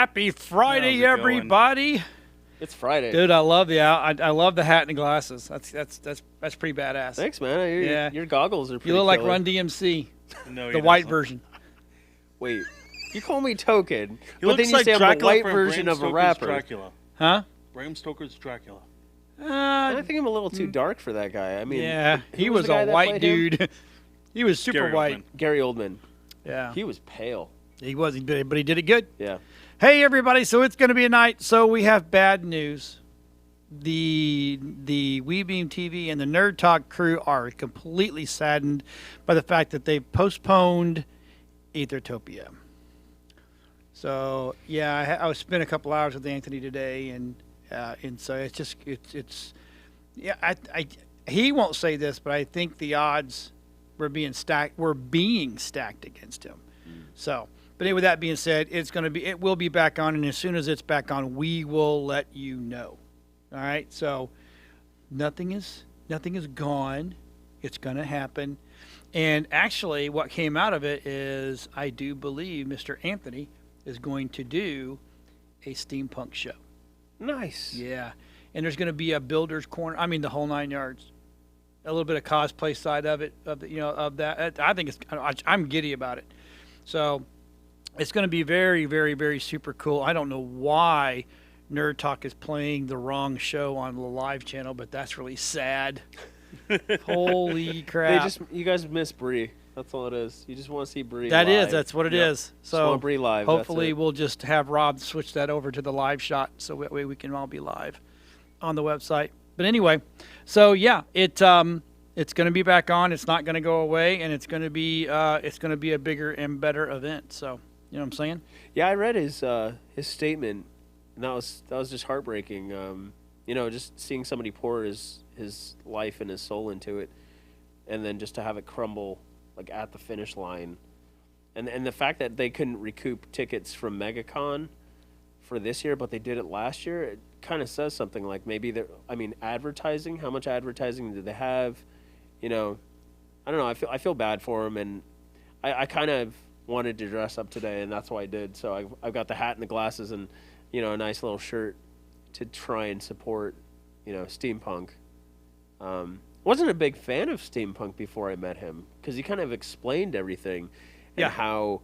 Happy Friday, everybody! It's Friday, dude. I love the hat and the glasses. That's pretty badass. Thanks, man. Your goggles are pretty. You look killer. like Run DMC, no, the white version. Wait, you call me token, he but then you like say I'm Dracula the white from version Bram of a Stoker's rapper. Dracula. Huh? Bram Stoker's Dracula. I think I'm a little too dark for that guy. I mean, yeah, he was was the guy a that white played him? dude. He was super Gary white. Oldman. Gary Oldman. Yeah, He was pale. he was, but he did it good. Yeah. Hey, everybody! So it's going to be a night. So we have bad news. The WeBeam TV and the Nerd Talk crew are completely saddened by the fact that they postponed Aethertopia. So yeah, I was spent a couple hours with Anthony today, and so it's just yeah. He won't say this, but I think the odds were being stacked against him. So. But anyway, with that being said, it will be back on, and as soon as it's back on, we will let you know. All right, so nothing is gone. It's going to happen, and actually, what came out of it is I do believe Mr. Anthony is going to do a steampunk show. Nice. Yeah, and there's going to be a builder's corner. I mean, the whole 9 yards. A little bit of cosplay side of it, of that. I think I'm giddy about it. So. It's going to be very, very, very super cool. I don't know why Nerd Talk is playing the wrong show on the live channel, but that's really sad. Holy crap. You guys miss Bree. That's all it is. You just want to see Bree That's what it is. So Bree live. Hopefully we'll just have Rob switch that over to the live shot so that way we can all be live on the website. But anyway, so yeah, it's going to be back on. It's not going to go away, and it's going to be a bigger and better event. So. You know what I'm saying? Yeah, I read his statement, and that was just heartbreaking. Just seeing somebody pour his life and his soul into it, and then just to have it crumble like at the finish line, and the fact that they couldn't recoup tickets from MegaCon for this year, but they did it last year, it kind of says something. Like maybe advertising. How much advertising did they have? I don't know. I feel bad for him, and I kind of wanted to dress up today, and that's why I did. So I've got the hat and the glasses and, a nice little shirt to try and support, steampunk. Wasn't a big fan of steampunk before I met him because he kind of explained everything and how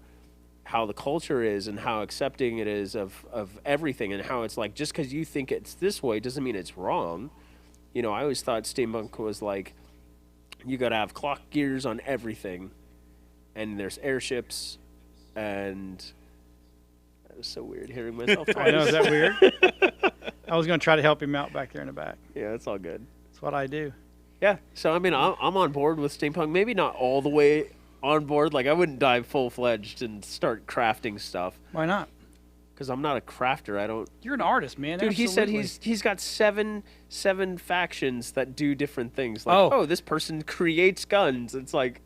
the culture is and how accepting it is of everything and how it's like just because you think it's this way doesn't mean it's wrong. I always thought steampunk was like you got to have clock gears on everything. And there's airships, and that was so weird hearing myself talk. I know, is that weird? I was going to try to help him out back there in the back. Yeah, it's all good. That's what I do. Yeah, so I mean, I'm on board with steampunk. Maybe not all the way on board. Like I wouldn't dive full-fledged and start crafting stuff. Why not? Because I'm not a crafter. I don't. You're an artist, man. Dude, Absolutely. he said he's got seven factions that do different things. Like, this person creates guns. It's like.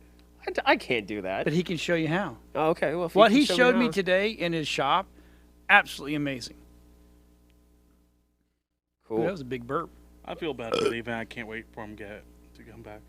I can't do that. But he can show you how. Oh, okay. Well, what he showed me today in his shop, absolutely amazing. Cool. Ooh, that was a big burp. I feel bad for leaving. I can't wait for him to come back.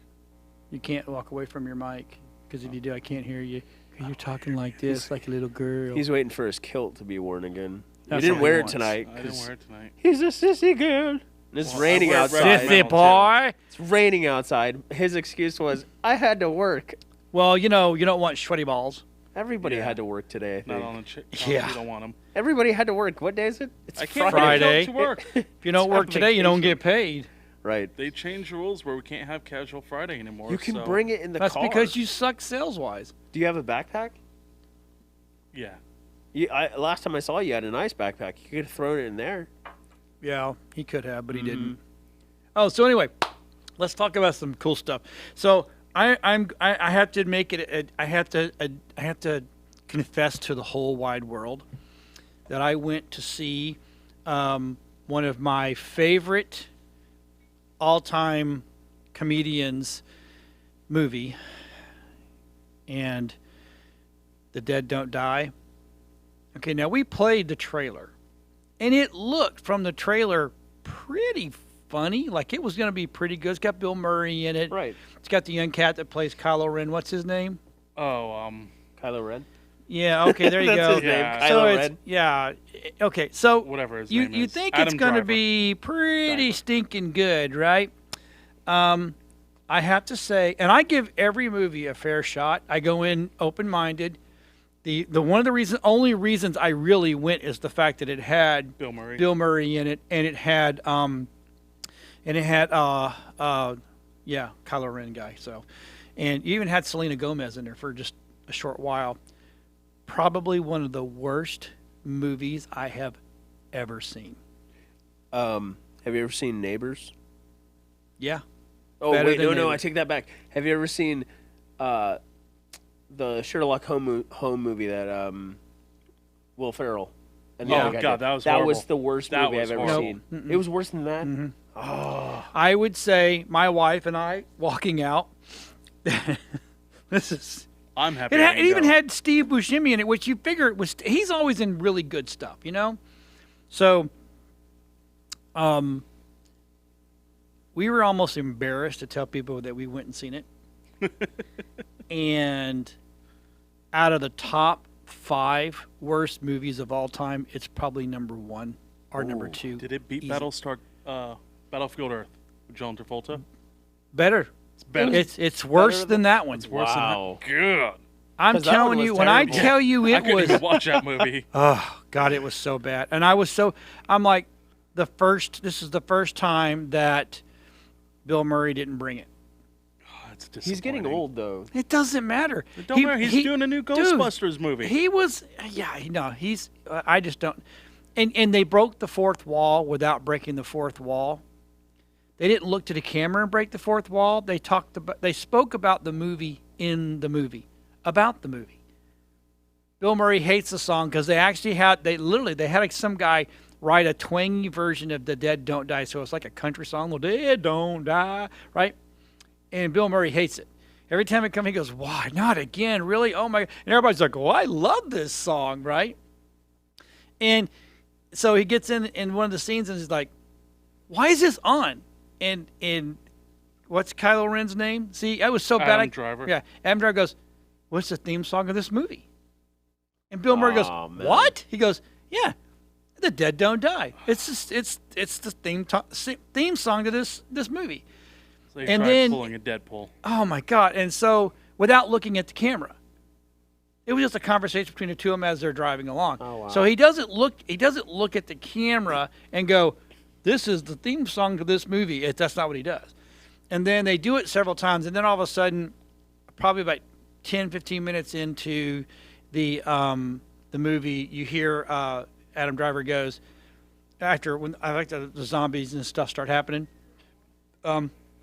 You can't walk away from your mic because if you do, I can't hear you. You're talking like this, like a little girl. He's waiting for his kilt to be worn again. That's he didn't wear it wants. tonight. I didn't wear it tonight. He's a sissy girl. And it's raining outside. Sissy boy. It's raining outside. His excuse was, I had to work. Well, you don't want sweaty balls. Everybody had to work today, I think. Not on the Yeah. You don't want them. Everybody had to work. What day is it? It's I can't Friday. go to work. If you don't work today, you don't get paid. Right. They changed rules where we can't have casual Friday anymore. You can bring it in the That's car. because you suck sales-wise. Do you have a backpack? Yeah. Last time I saw you had a nice backpack. You could have thrown it in there. Yeah, he could have, but he didn't. Oh, so anyway, let's talk about some cool stuff. So I have to make it. I have to confess to the whole wide world that I went to see one of my favorite all-time comedians movie, and The Dead Don't Die. Okay, now we played the trailer, and it looked from the trailer pretty funny, like it was going to be pretty good. It's got Bill Murray in it. Right. It's got the young cat that plays Kylo Ren. What's his name? Oh, Kylo Ren? Yeah. Okay. There you That's go. his name, Yeah. So Kylo it's Ren. yeah. Okay. So Whatever his you name you is. think Adam it's going to Driver. be pretty Driver. stinking good, right? I have to say, and I give every movie a fair shot. I go in open-minded. The one of the only reasons I really went is the fact that it had Bill Murray. Bill Murray in it, and it had yeah, Kylo Ren guy. So, and you even had Selena Gomez in there for just a short while. Probably one of the worst movies I have ever seen. Have you ever seen Neighbors? Yeah. Oh Better wait, than no, I Neighbors. take that back. Have you ever seen the Sherlock Holmes movie that Will Ferrell? And the Oh, other guy God, did? that was that was horrible. the worst That movie was I've ever horrible. seen. It was worse than that. I would say my wife and I walking out. This is. I'm happy. It I didn't even go. had Steve Buscemi in it, which you figure it was. He's always in really good stuff, you know. So, we were almost embarrassed to tell people that we went and seen it. And out of the top 5 worst movies of all time, it's probably number 1 or number 2. Did it beat Easy. Battlefield Earth with John Travolta? Better. It's better. It's worse Better than that one. It's worse Wow. than that. Good. I'm 'Cause that telling one you, was when I terrible. tell you I it couldn't was. even watch that movie. Oh God, it was so bad, and I'm like, this is the first time that Bill Murray didn't bring it. It's He's getting disappointing. old though. It doesn't matter. It don't matter. He's doing a new dude, Ghostbusters movie. He was, yeah, no, he's. I just don't. And they broke the fourth wall without breaking the fourth wall. They didn't look to the camera and break the fourth wall. They spoke about the movie in the movie, about the movie. Bill Murray hates the song because they had like some guy write a twangy version of "The Dead Don't Die," so it's like a country song. "The Dead Don't Die," right? And Bill Murray hates it. Every time it comes, he goes, "Why not again? Really? Oh my!" And everybody's like, "Oh, I love this song," right? And so he gets in one of the scenes and he's like, "Why is this on?" And what's Kylo Ren's name? See, I was so bad. Adam Driver. Yeah, Adam Driver goes, "What's the theme song of this movie?" And Bill Murray goes, Aw, man. "What?" He goes, "Yeah, The Dead Don't Die. It's just it's the theme song to this movie." So he and tried then- pulling a Deadpool. Oh my God! And so without looking at the camera, it was just a conversation between the two of them as they're driving along. Oh, wow. So he doesn't look at the camera and go, "This is the theme song to this movie." That's not what he does. And then they do it several times, and then all of a sudden, probably about 10, 15 minutes into the movie, you hear Adam Driver goes, after when I like the zombies and stuff start happening.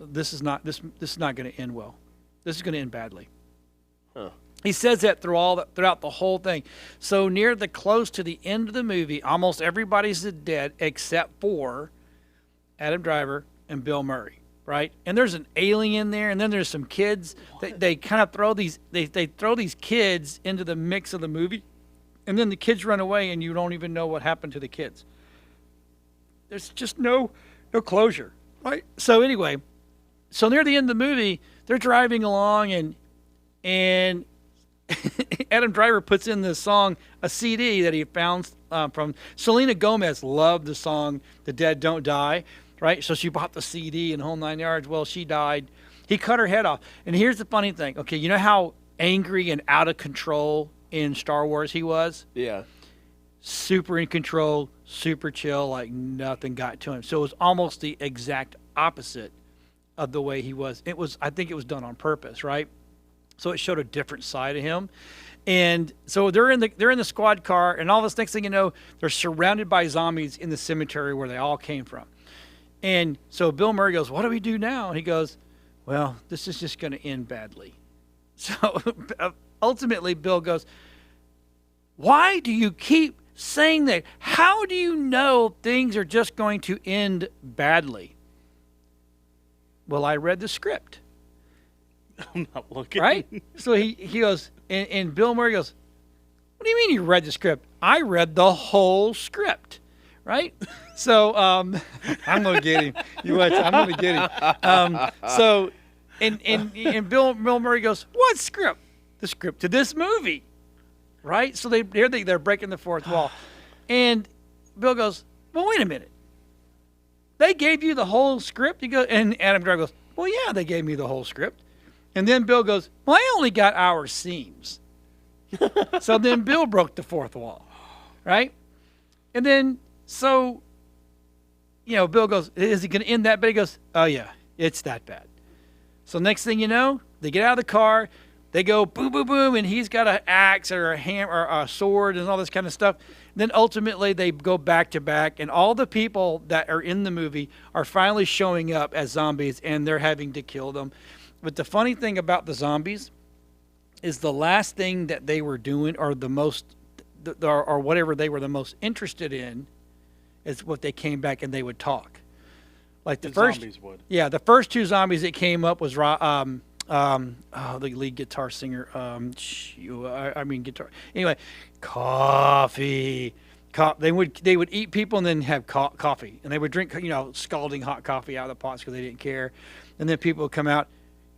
This is not going to end well. This is going to end badly. Huh. He says that throughout the whole thing. So close to the end of the movie, almost everybody's dead except for Adam Driver and Bill Murray, right? And there's an alien there, and then there's some kids. They kind of throw these kids into the mix of the movie, and then the kids run away, and you don't even know what happened to the kids. There's just no closure, right? So anyway, near the end of the movie, they're driving along, and Adam Driver puts in the song, a CD that he found from Selena Gomez. Loved the song "The Dead Don't Die," right? So she bought the CD and whole 9 yards. Well, she died. He cut her head off. And here's the funny thing. Okay, you know how angry and out of control in Star Wars he was? Yeah. Super in control, super chill, like nothing got to him. So it was almost the exact opposite of the way he was. I think it was done on purpose, right? So it showed a different side of him. And so they're in the squad car, and all this, next thing you know, they're surrounded by zombies in the cemetery where they all came from. And so Bill Murray goes, "What do we do now?" And he goes, "Well, this is just going to end badly." So ultimately Bill goes, "Why do you keep saying that? How do you know things are just going to end badly?" "Well, I read the script." I'm not looking. Right? So he goes, and Bill Murray goes, "What do you mean you read the script?" "I read the whole script." Right? So I'm gonna get him. You watch. I'm gonna get him. So, and Bill Murray goes, "What script?" "The script to this movie." right? So they're breaking the fourth wall. And Bill goes, well, wait a minute. They gave you the whole script? You go, and Adam Driver goes, well, yeah, they gave me the whole script. And then Bill goes, well, I only got our seams. So then Bill broke the fourth wall, right? And then, so, Bill goes, is he going to end that? But he goes, oh, yeah, it's that bad. So next thing you know, they get out of the car, they go boom, boom, boom, and he's got an axe or a hammer or a sword and all this kind of stuff. Then ultimately they go back to back, and all the people that are in the movie are finally showing up as zombies, and they're having to kill them. But the funny thing about the zombies is the last thing that they were doing, or the most, or whatever they were the most interested in, is what they came back and they would talk. Like the first zombies would. Yeah, the first two zombies that came up was the lead guitar singer. Guitar. Anyway, coffee. They would eat people and then have coffee, and they would drink scalding hot coffee out of the pots because they didn't care. And then people would come out,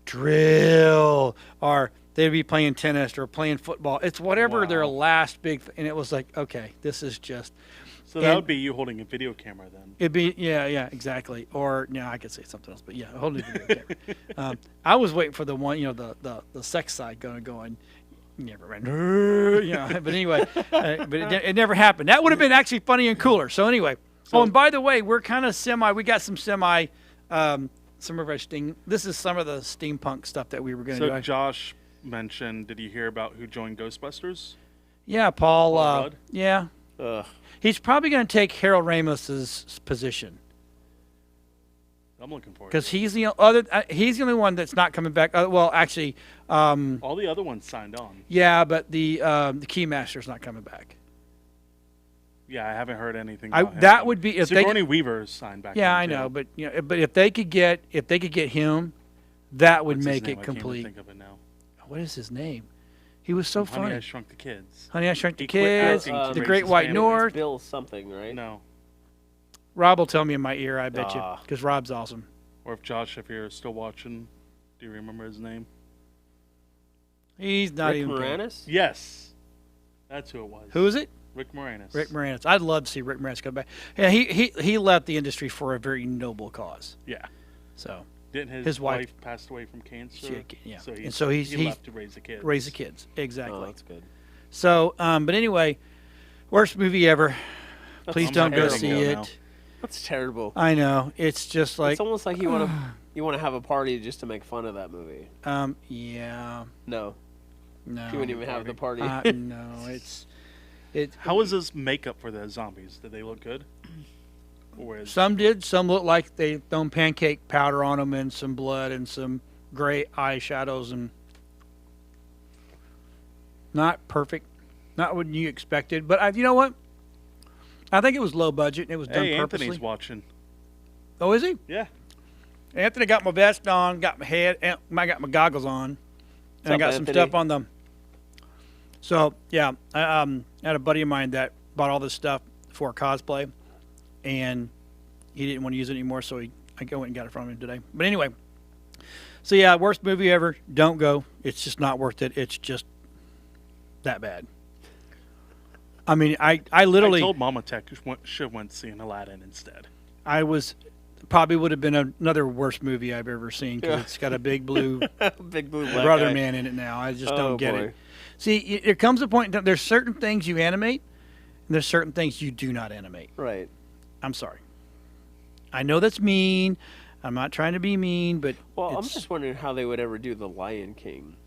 drill, or they'd be playing tennis or playing football. It's whatever their last big. And it was like, okay, this is just. So that would be you holding a video camera then. It'd be yeah, exactly. Or I could say something else, but yeah, holding a video camera. I was waiting for the one, the sex side going. Never ran. But anyway, but it never happened. That would have been actually funny and cooler. So anyway, and by the way, we're kind of we got some some of our this is some of the steampunk stuff that we were going to do. So Josh mentioned, did you hear about who joined Ghostbusters? Yeah, Paul Rudd? Yeah. Ugh. He's probably going to take Harold Ramos's position. I'm looking forward. Because he's the only one that's not coming back. Well, actually, all the other ones signed on. Yeah, but the Keymaster's not coming back. Yeah, I haven't heard anything. That would be if Sigourney Weaver signed back. Yeah, I know, but but if they could get him, that would make it complete. I can't think of it now. What is his name? He was so funny. Honey, I Shrunk the Kids. Honey, I Shrunk the He quit Kids. acting to The raise Great his White family. North. Bill something, right? No. Rob will tell me in my ear, I bet you, Ah. because Rob's awesome. Or if Josh, if you're still watching, do you remember his name? He's not Rick even. Moranis? Yes. That's who it was. Who is it? Rick Moranis. Rick Moranis. I'd love to see Rick Moranis come back. Yeah, he left the industry for a very noble cause. Yeah. So Didn't his wife passed away from cancer? yeah. So And he left to raise the kids. raise the kids. Exactly. Oh, that's good. So, but anyway, worst movie ever. Please I'm don't go terrible see now. it. That's terrible. I know. It's just like, It's almost like you want to have a party just to make fun of that movie. yeah, No, no. you wouldn't even have the party. No, it. How was his makeup for the zombies? Did they look good? Or is Some did. Some looked like they thrown pancake powder on them and some blood and some gray eyeshadows and not perfect, not what you expected. But you know what? I think it was low budget and it was done purposely. Anthony's watching. Oh, is he? Yeah. Anthony got my vest on, got my head, and I got my goggles on, and I up, got some Anthony? stuff on them. So yeah, I had a buddy of mine that bought all this stuff for cosplay, and he didn't want to use it anymore, so I went and got it from him today. But anyway, so yeah, worst movie ever. Don't go. It's just not worth it. It's just that bad. I mean, I literally I told Mama Tech should have went seeing Aladdin instead. Probably would have been another worst movie I've ever seen because it's got a big blue Big blue black brother guy. man in it now. I just Oh, don't get boy. it. See, there comes a point that there's certain things you animate, and there's certain things you do not animate. Right. I'm sorry. I know that's mean. I'm not trying to be mean, but Well, I'm it's- just wondering how they would ever do the Lion King,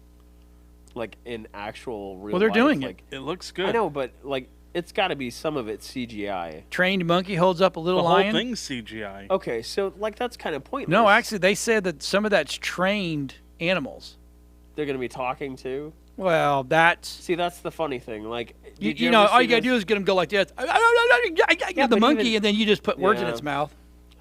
like in actual real. Well, they're life. doing it. like, It looks good. I know, but like it's got to be some of it CGI. trained monkey holds up a little The whole lion. thing's CGI. Okay, so like that's kind of pointless. No, actually, they said that some of that's trained animals. they're gonna be talking too. Well, that's See, that's the funny thing. Like, did you know, ever all see you gotta this- do is get them go like this. Yeah, The but monkey, even- and then you just put words in Yeah. its mouth.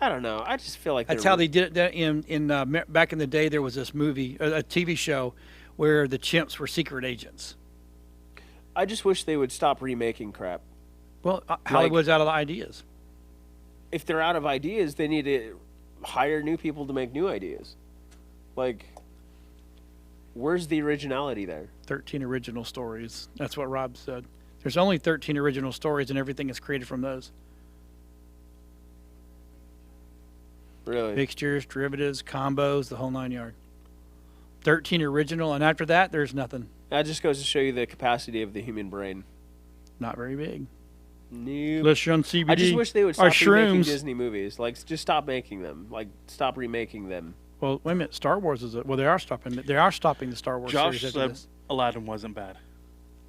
I don't know. I just feel like That's they're- how they did it in back in the day. There was this movie, a TV show, where the chimps were secret agents. I just wish they would stop remaking crap. Well, Hollywood's out of the ideas. If they're out of ideas, they need to hire new people to make new ideas. Like, where's the originality there? 13 original stories. That's what Rob said. There's only 13 original stories, and everything is created from those. Really? Mixtures, derivatives, combos, the whole 9 yards. 13 original, and after that, there's nothing. That just goes to show you the capacity of the human brain. Not very big. Nope. Unless you're on CBD. I just wish they would Or stop remaking shrooms. Disney movies. Like, just stop making them. Like, stop remaking them. Well, wait a minute. Star Wars is it? Well, they are stopping. They are stopping the Star Wars Josh series after said this. Aladdin wasn't bad.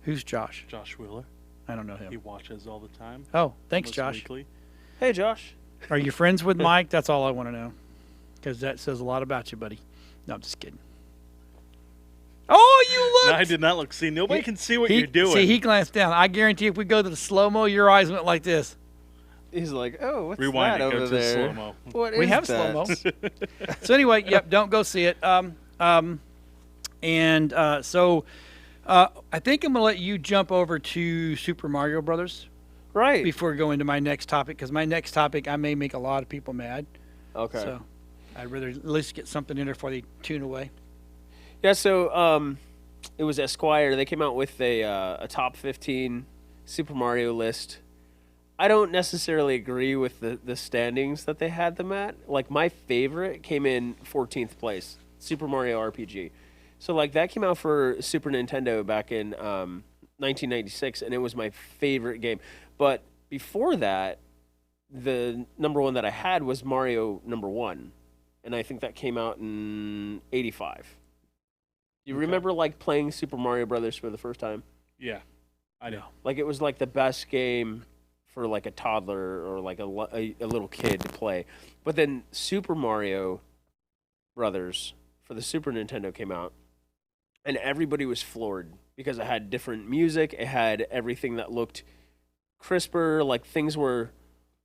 Who's Josh? Josh Wheeler. I don't know He him. watches all the time. Oh, thanks, almost Josh. weekly. Hey, Josh. Are you friends with Mike? That's all I want to know. Because that says a lot about you, buddy. No, I'm just kidding. Oh, you No, looked! I did not look. See, nobody can see what He- you're doing. See, he glanced down. I guarantee if we go to the slow-mo, your eyes went like this. He's like, oh, what's Rewind that it. Go over to the there? slow-mo. What is We have that? slow-mo. So anyway, yep, don't go see it. So I think I'm going to let you jump over to Super Mario Brothers Right. before we go into my next topic, because my next topic, I may make a lot of people mad. Okay. So I'd rather at least get something in there before they tune away. Yeah, so it was Esquire. They came out with a top 15 Super Mario list. I don't necessarily agree with the standings that they had them at. Like, my favorite came in 14th place, Super Mario RPG. So, like, that came out for Super Nintendo back in 1996, and it was my favorite game. But before that, the number one that I had was Mario number 1, and I think that came out in 85. You remember, like, playing Super Mario Brothers for the first time? Yeah, I know. Like, it was like the best game for like a toddler or like a little kid to play. But then Super Mario Brothers for the Super Nintendo came out, and everybody was floored because it had different music. It had everything that looked crisper, like things were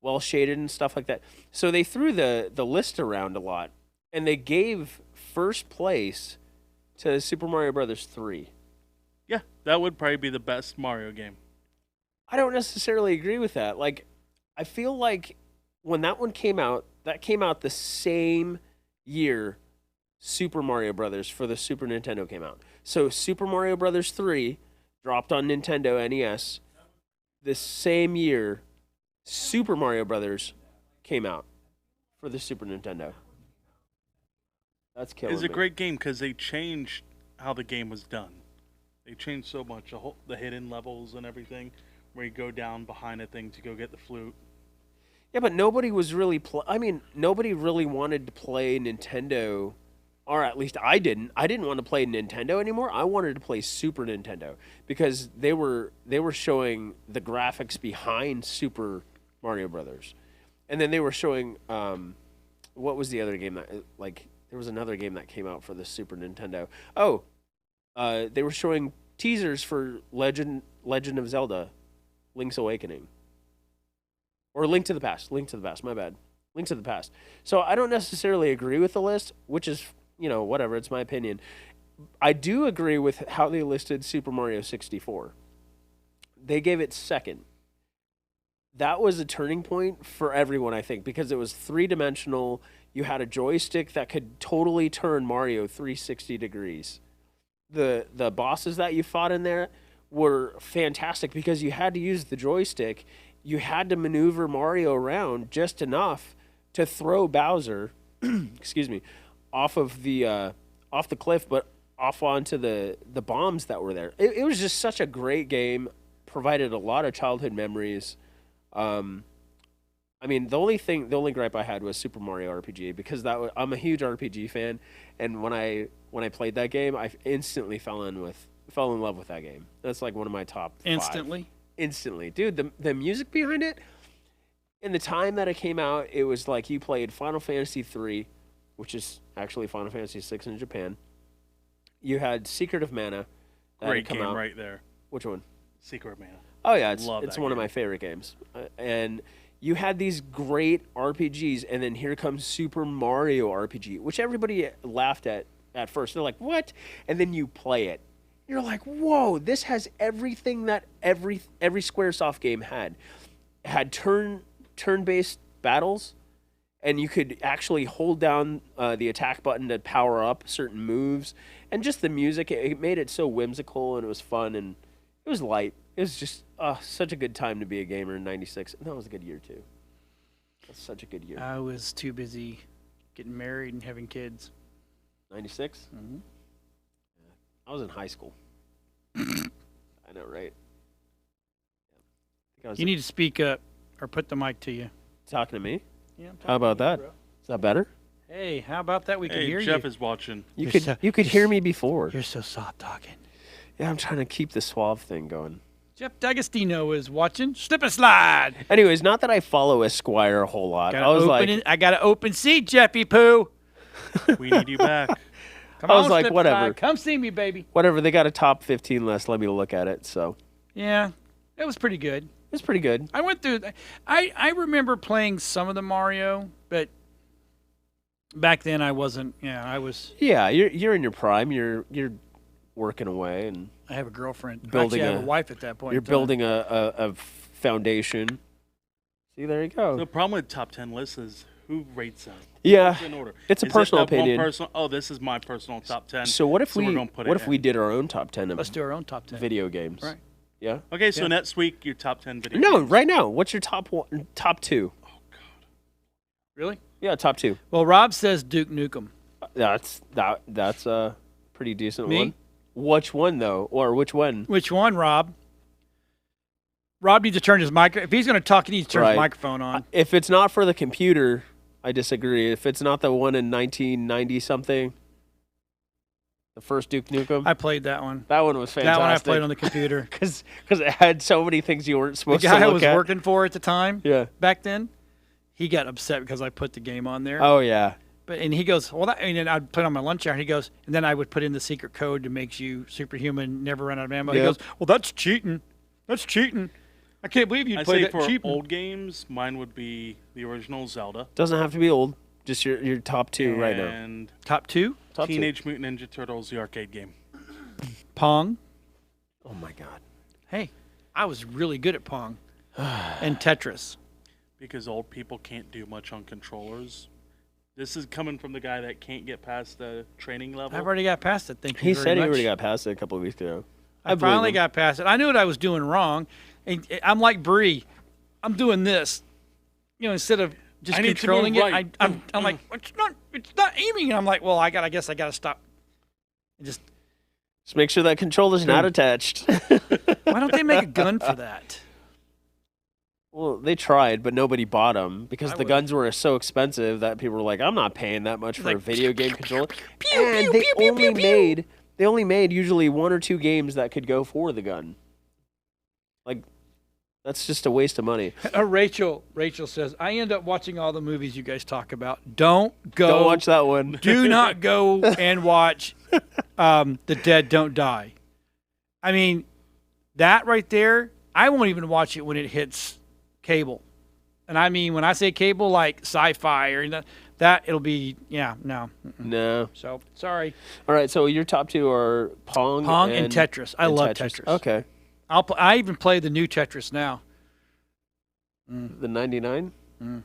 well shaded and stuff like that. So they threw the list around a lot, and they gave first place to Super Mario Brothers 3. Yeah, that would probably be the best Mario game. I don't necessarily agree with that. Like, I feel like when that one came out, that came out the same year Super Mario Brothers for the Super Nintendo came out. So Super Mario Brothers 3 dropped on Nintendo NES. The same year Super Mario Brothers came out for the Super Nintendo. That's killing It's a me. great game because they changed how the game was done. They changed so much, the hidden levels and everything, where you go down behind a thing to go get the flute. Yeah, but nobody was really nobody really wanted to play Nintendo, or at least I didn't. I didn't want to play Nintendo anymore. I wanted to play Super Nintendo because they were showing the graphics behind Super Mario Brothers. And then they were showing what was the other game that there was another game that came out for the Super Nintendo. Oh, they were showing teasers for Legend of Zelda Link's Awakening. Or Link to the Past, my bad. Link to the Past. So I don't necessarily agree with the list, which is, whatever, it's my opinion. I do agree with how they listed Super Mario 64. They gave it second. That was a turning point for everyone, I think, because it was three-dimensional. You had a joystick that could totally turn Mario 360 degrees. The bosses that you fought in there were fantastic because you had to use the joystick. You had to maneuver Mario around just enough to throw Bowser, excuse me, off the cliff, but off onto the bombs that were there. It was just such a great game. Provided a lot of childhood memories. The only gripe I had was Super Mario RPG because I'm a huge RPG fan, and when I played that game, I instantly fell in love with that game. That's like one of my top 5. Instantly, dude. The music behind it, in the time that it came out, it was like you played Final Fantasy 3, which is actually Final Fantasy 6 in Japan. You had Secret of Mana. Great game right there. Which one? Secret of Mana. Oh yeah, it's Love one that of my favorite games. And you had these great RPGs, and then here comes Super Mario RPG, which everybody laughed at first. They're like, "What?" And then you play it. You're like, "Whoa, this has everything that every SquareSoft game had. It had turn-based battles. and you could actually hold down the attack button to power up certain moves, and just the music. It made it so whimsical, and it was fun, and it was light. It was just such a good time to be a gamer in '96, and that was a good year too. That's such a good year. I was too busy getting married and having kids. '96. Mm-hmm. I was in high school. I know, right? You need to speak up or put the mic to you. Talking to me? Yeah. How about that? Bro. Is that better? Hey, how about that? We can hear Jeff you. is watching. You could hear me before. You're so soft talking. Yeah, I'm trying to keep the suave thing going. Jeff D'Agostino is watching. Slip and slide. Anyways, not that I follow Esquire a whole lot. I was like, I got an open seat, Jeffy Poo. We need you back. Come I was on, like, Slip and whatever. Slide. Come see me, baby. whatever. They got a top 15 list. Let me look at it. So Yeah, it was pretty good. it's pretty good. I went through. I remember playing some of the Mario, but back then I wasn't. Yeah, I was. Yeah, you're in your prime. You're working away, and I have a girlfriend. Building Actually, I have a- a wife at that point. you're in time. building a foundation. See, there you go. The problem with top 10 lists is who rates them. Yeah, What's in order? it's a Is it personal that one opinion. oh, this is my personal top 10. So what if we're we gonna put what it if in. we did our own top 10 of Let's do our own top 10. video games? Right. Yeah. Okay, so Yeah. next week your top 10 video No, games. right now. What's your top two? Really? Yeah, top two. Well, Rob says Duke Nukem. That's a pretty decent Me? one. Which one though, or which one? Which one, Rob? Rob needs to turn his mic. If he's going to talk, he needs to turn his Right. microphone on. If it's not for the computer, I disagree. If it's not the one in 1990 something, the first Duke Nukem, I played that one. that one was fantastic. That one I played on the computer. because it had so many things you weren't The supposed guy to I look was at. working for at the time, Yeah. back then, he got upset because I put the game on there. Oh yeah. And he goes, well, and then I'd put it on my lunch hour. And he goes, and then I would put in the secret code that makes you superhuman, never run out of ammo. He Yep. goes, well, that's cheating. That's cheating. I can't believe you I played say that for cheating. old games, mine would be the original Zelda. Doesn't have to be old. Just your top two right now. And Top two, Top two. Teenage Mutant Ninja Turtles, the arcade game. Pong. Oh my god. Hey, I was really good at Pong and Tetris. Because old people can't do much on controllers. This is coming from the guy that can't get past the training level. I've already got past it. Thank you He very said he much. already got past it a couple of weeks ago. I believe finally him. got past it. I knew what I was doing wrong. And I'm like Bree. I'm doing this. You know, instead of just I need to controlling move it, right. I'm like, it's not aiming. And I'm like, well, I guess I got to stop. Just Just make sure that controller's not attached. why don't they make a gun for that? Well, they tried, but nobody bought them because I the would- guns were so expensive that people were like, "I'm not paying that much for a Like, video game controller." pew, And pew, they pew, pew, only pew, pew. made they only made usually one or two games that could go for the gun. Like, that's just a waste of money. Rachel says, I end up watching all the movies you guys talk about. Don't go. Don't watch that one. Do not go and watch The Dead Don't Die. I mean, that right there, I won't even watch it when it hits cable. And I mean, when I say cable, like sci-fi or that, it'll be, no. Mm-mm. No. So, sorry. All right. So your top two are Pong, Pong and Tetris. I love Tetris. Okay. I even play the new Tetris now. The 99, Mm.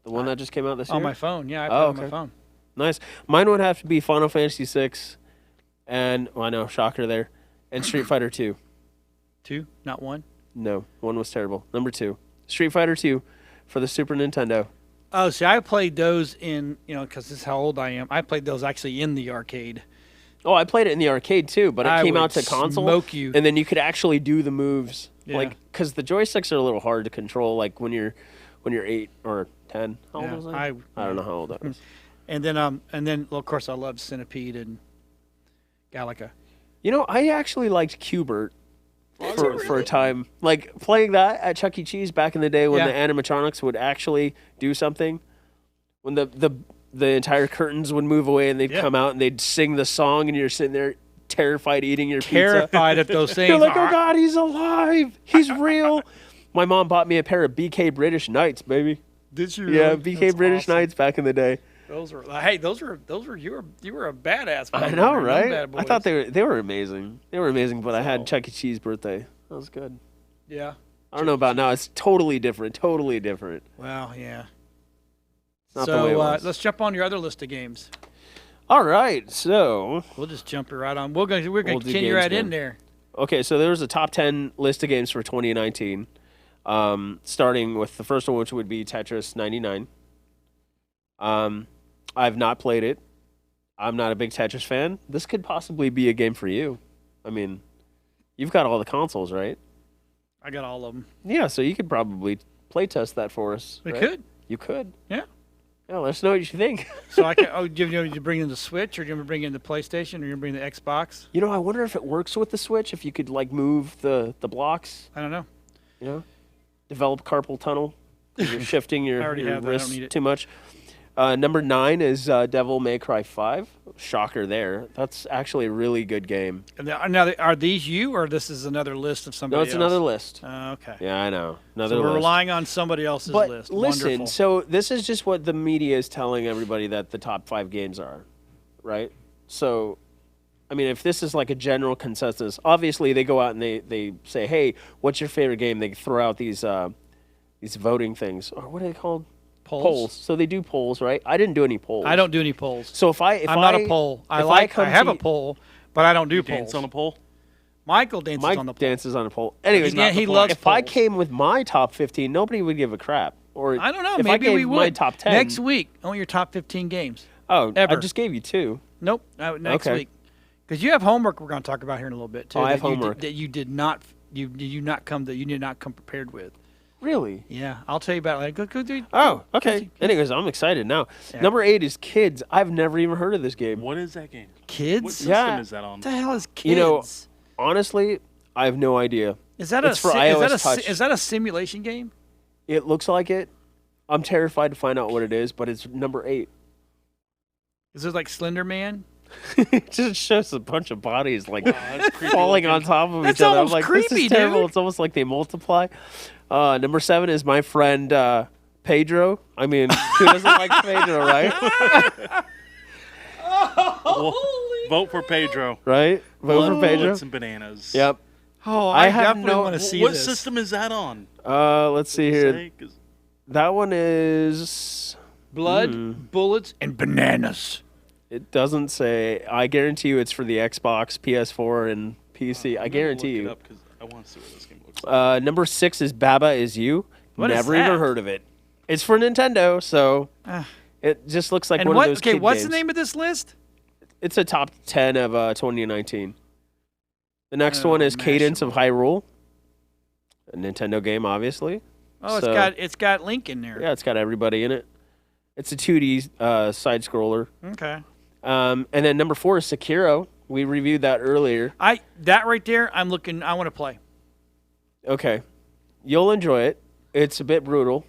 the one that just came out this year. On my phone. Yeah, I play Oh, it on my okay. phone. Nice. Mine would have to be Final Fantasy 6, and I know, shocker there, and Street Fighter 2. 2, not 1. No, one was terrible. Number 2, Street Fighter 2 for the Super Nintendo. Oh, see, I played those in, because this is how old I am. I played those actually in the arcade. Oh, I played it in the arcade too, but it I came would out to console, smoke you. and then you could actually do the moves, Yeah. like because the joysticks are a little hard to control, like when you're 8 or 10. How old Yeah, was I? I don't know how old I was. And then, well, of course, I loved Centipede and Galaga. You know, I actually liked Q*bert for a time. Like playing that at Chuck E. Cheese back in the day when Yeah. the animatronics would actually do something. When the entire curtains would move away and they'd Yeah. come out and they'd sing the song and you're sitting there terrified eating your pizza. Terrified at those things. You're like, oh God, he's alive. He's real. My mom bought me a pair of BK British Knights, baby. Did you? Yeah, really? BK That's British awesome. Knights back in the day. Those were you were a badass. I man. know, Them right? bad I thought boys. they were amazing. They were amazing, but I had So- Chuck E. Cheese birthday. That was good. Yeah. I don't know about now. It's totally different. Totally different. Well, yeah. Not the way it So was. let's jump on your other list of games. All right, so We'll just jump it right on. We're going We'll to do continue games right in again. there. okay, so there was a top 10 list of games for 2019, starting with the first one, which would be Tetris 99. I've not played it. I'm not a big Tetris fan. This could possibly be a game for you. I mean, you've got all the consoles, right? I got all of them. Yeah, so you could probably play test that for us. We right? could. You could. Yeah. Yeah, let us know what you think. So I can. Oh, do you want me to bring in the Switch, or do you want me to bring in the PlayStation, or you want to bring the Xbox? You know, I wonder if it works with the Switch, if you could, like, move the blocks, I don't know. you know? Develop carpal tunnel. 'Cause you're shifting I your, already your have that. I don't wrists need it. too much. Number 9 is Devil May Cry 5. Shocker there. That's actually a really good game. And now, are these you, or this is another list of somebody No, it's else? another list. Okay. Yeah, I know. Another So we're list. relying on somebody else's But list. listen, Wonderful. so this is just what the media is telling everybody that the top 5 games are, right? So, I mean, if this is like a general consensus, obviously they go out and they say, hey, what's your favorite game? They throw out these voting things. Or what are they called? Polls. So they do polls, right? I didn't do any polls. I don't do any polls. So if I'm I'm not a poll. I have a poll, but I don't do Dance polls. on a pole. Michael dances Mike on the poll. dances on a poll. Anyways, Yeah, he loves if I polls. came with my top 15, nobody would give a crap. Or I don't know. If Maybe I gave we would. my top 10 Next week, I want your top 15 games. Oh, ever. I just gave you 2. Nope. Next Okay. week. Because you have homework we're going to talk about here in a little bit too. Oh, I have that you homework. that you did not come prepared with. Really? Yeah, I'll tell you about it. Go do. Oh, okay. Anyways, I'm excited now. Yeah. Number 8 is Kids. I've never even heard of this game. What is that game? Kids. What system Yeah. is that on? What the hell is kids? You know, honestly, I have no idea. is that it's for iOS Touch. Is that a simulation game? It looks like it. I'm terrified to find out what it is, but it's number 8. Is it like Slender Man? It just shows a bunch of bodies like That's creepy falling looking. on top of That's each other. I'm almost like, this creepy, is terrible. dude. It's almost like they multiply. Number 7 is my friend Pedro. I mean, who doesn't like Pedro, right? Vote for Pedro. Right? Vote for Pedro. Bullets and bananas. Yep. Oh, I I have definitely no- want to see What this. system is that on? Let's see here. Say, 'cause That one is. Blood, bullets, and bananas. It doesn't say. I guarantee you it's for the Xbox, PS4, and PC. I I'm gonna guarantee look it you. up 'cause I want to see what this game looks like. Number 6 is Baba Is You. What is Never even that? heard of it. It's for Nintendo, so Ah. it just looks like And one what? of those Okay, kid what's games. the name of this list? It's a top 10 of 2019. The next Oh, one is Cadence Mashable. of Hyrule. A Nintendo game, obviously. Oh, So- it's got Link in there. Yeah, it's got everybody in it. It's a 2D side scroller. Okay. And then number 4 is Sekiro. We reviewed that earlier. That right there, I want to play. Okay. You'll enjoy it. It's a bit brutal.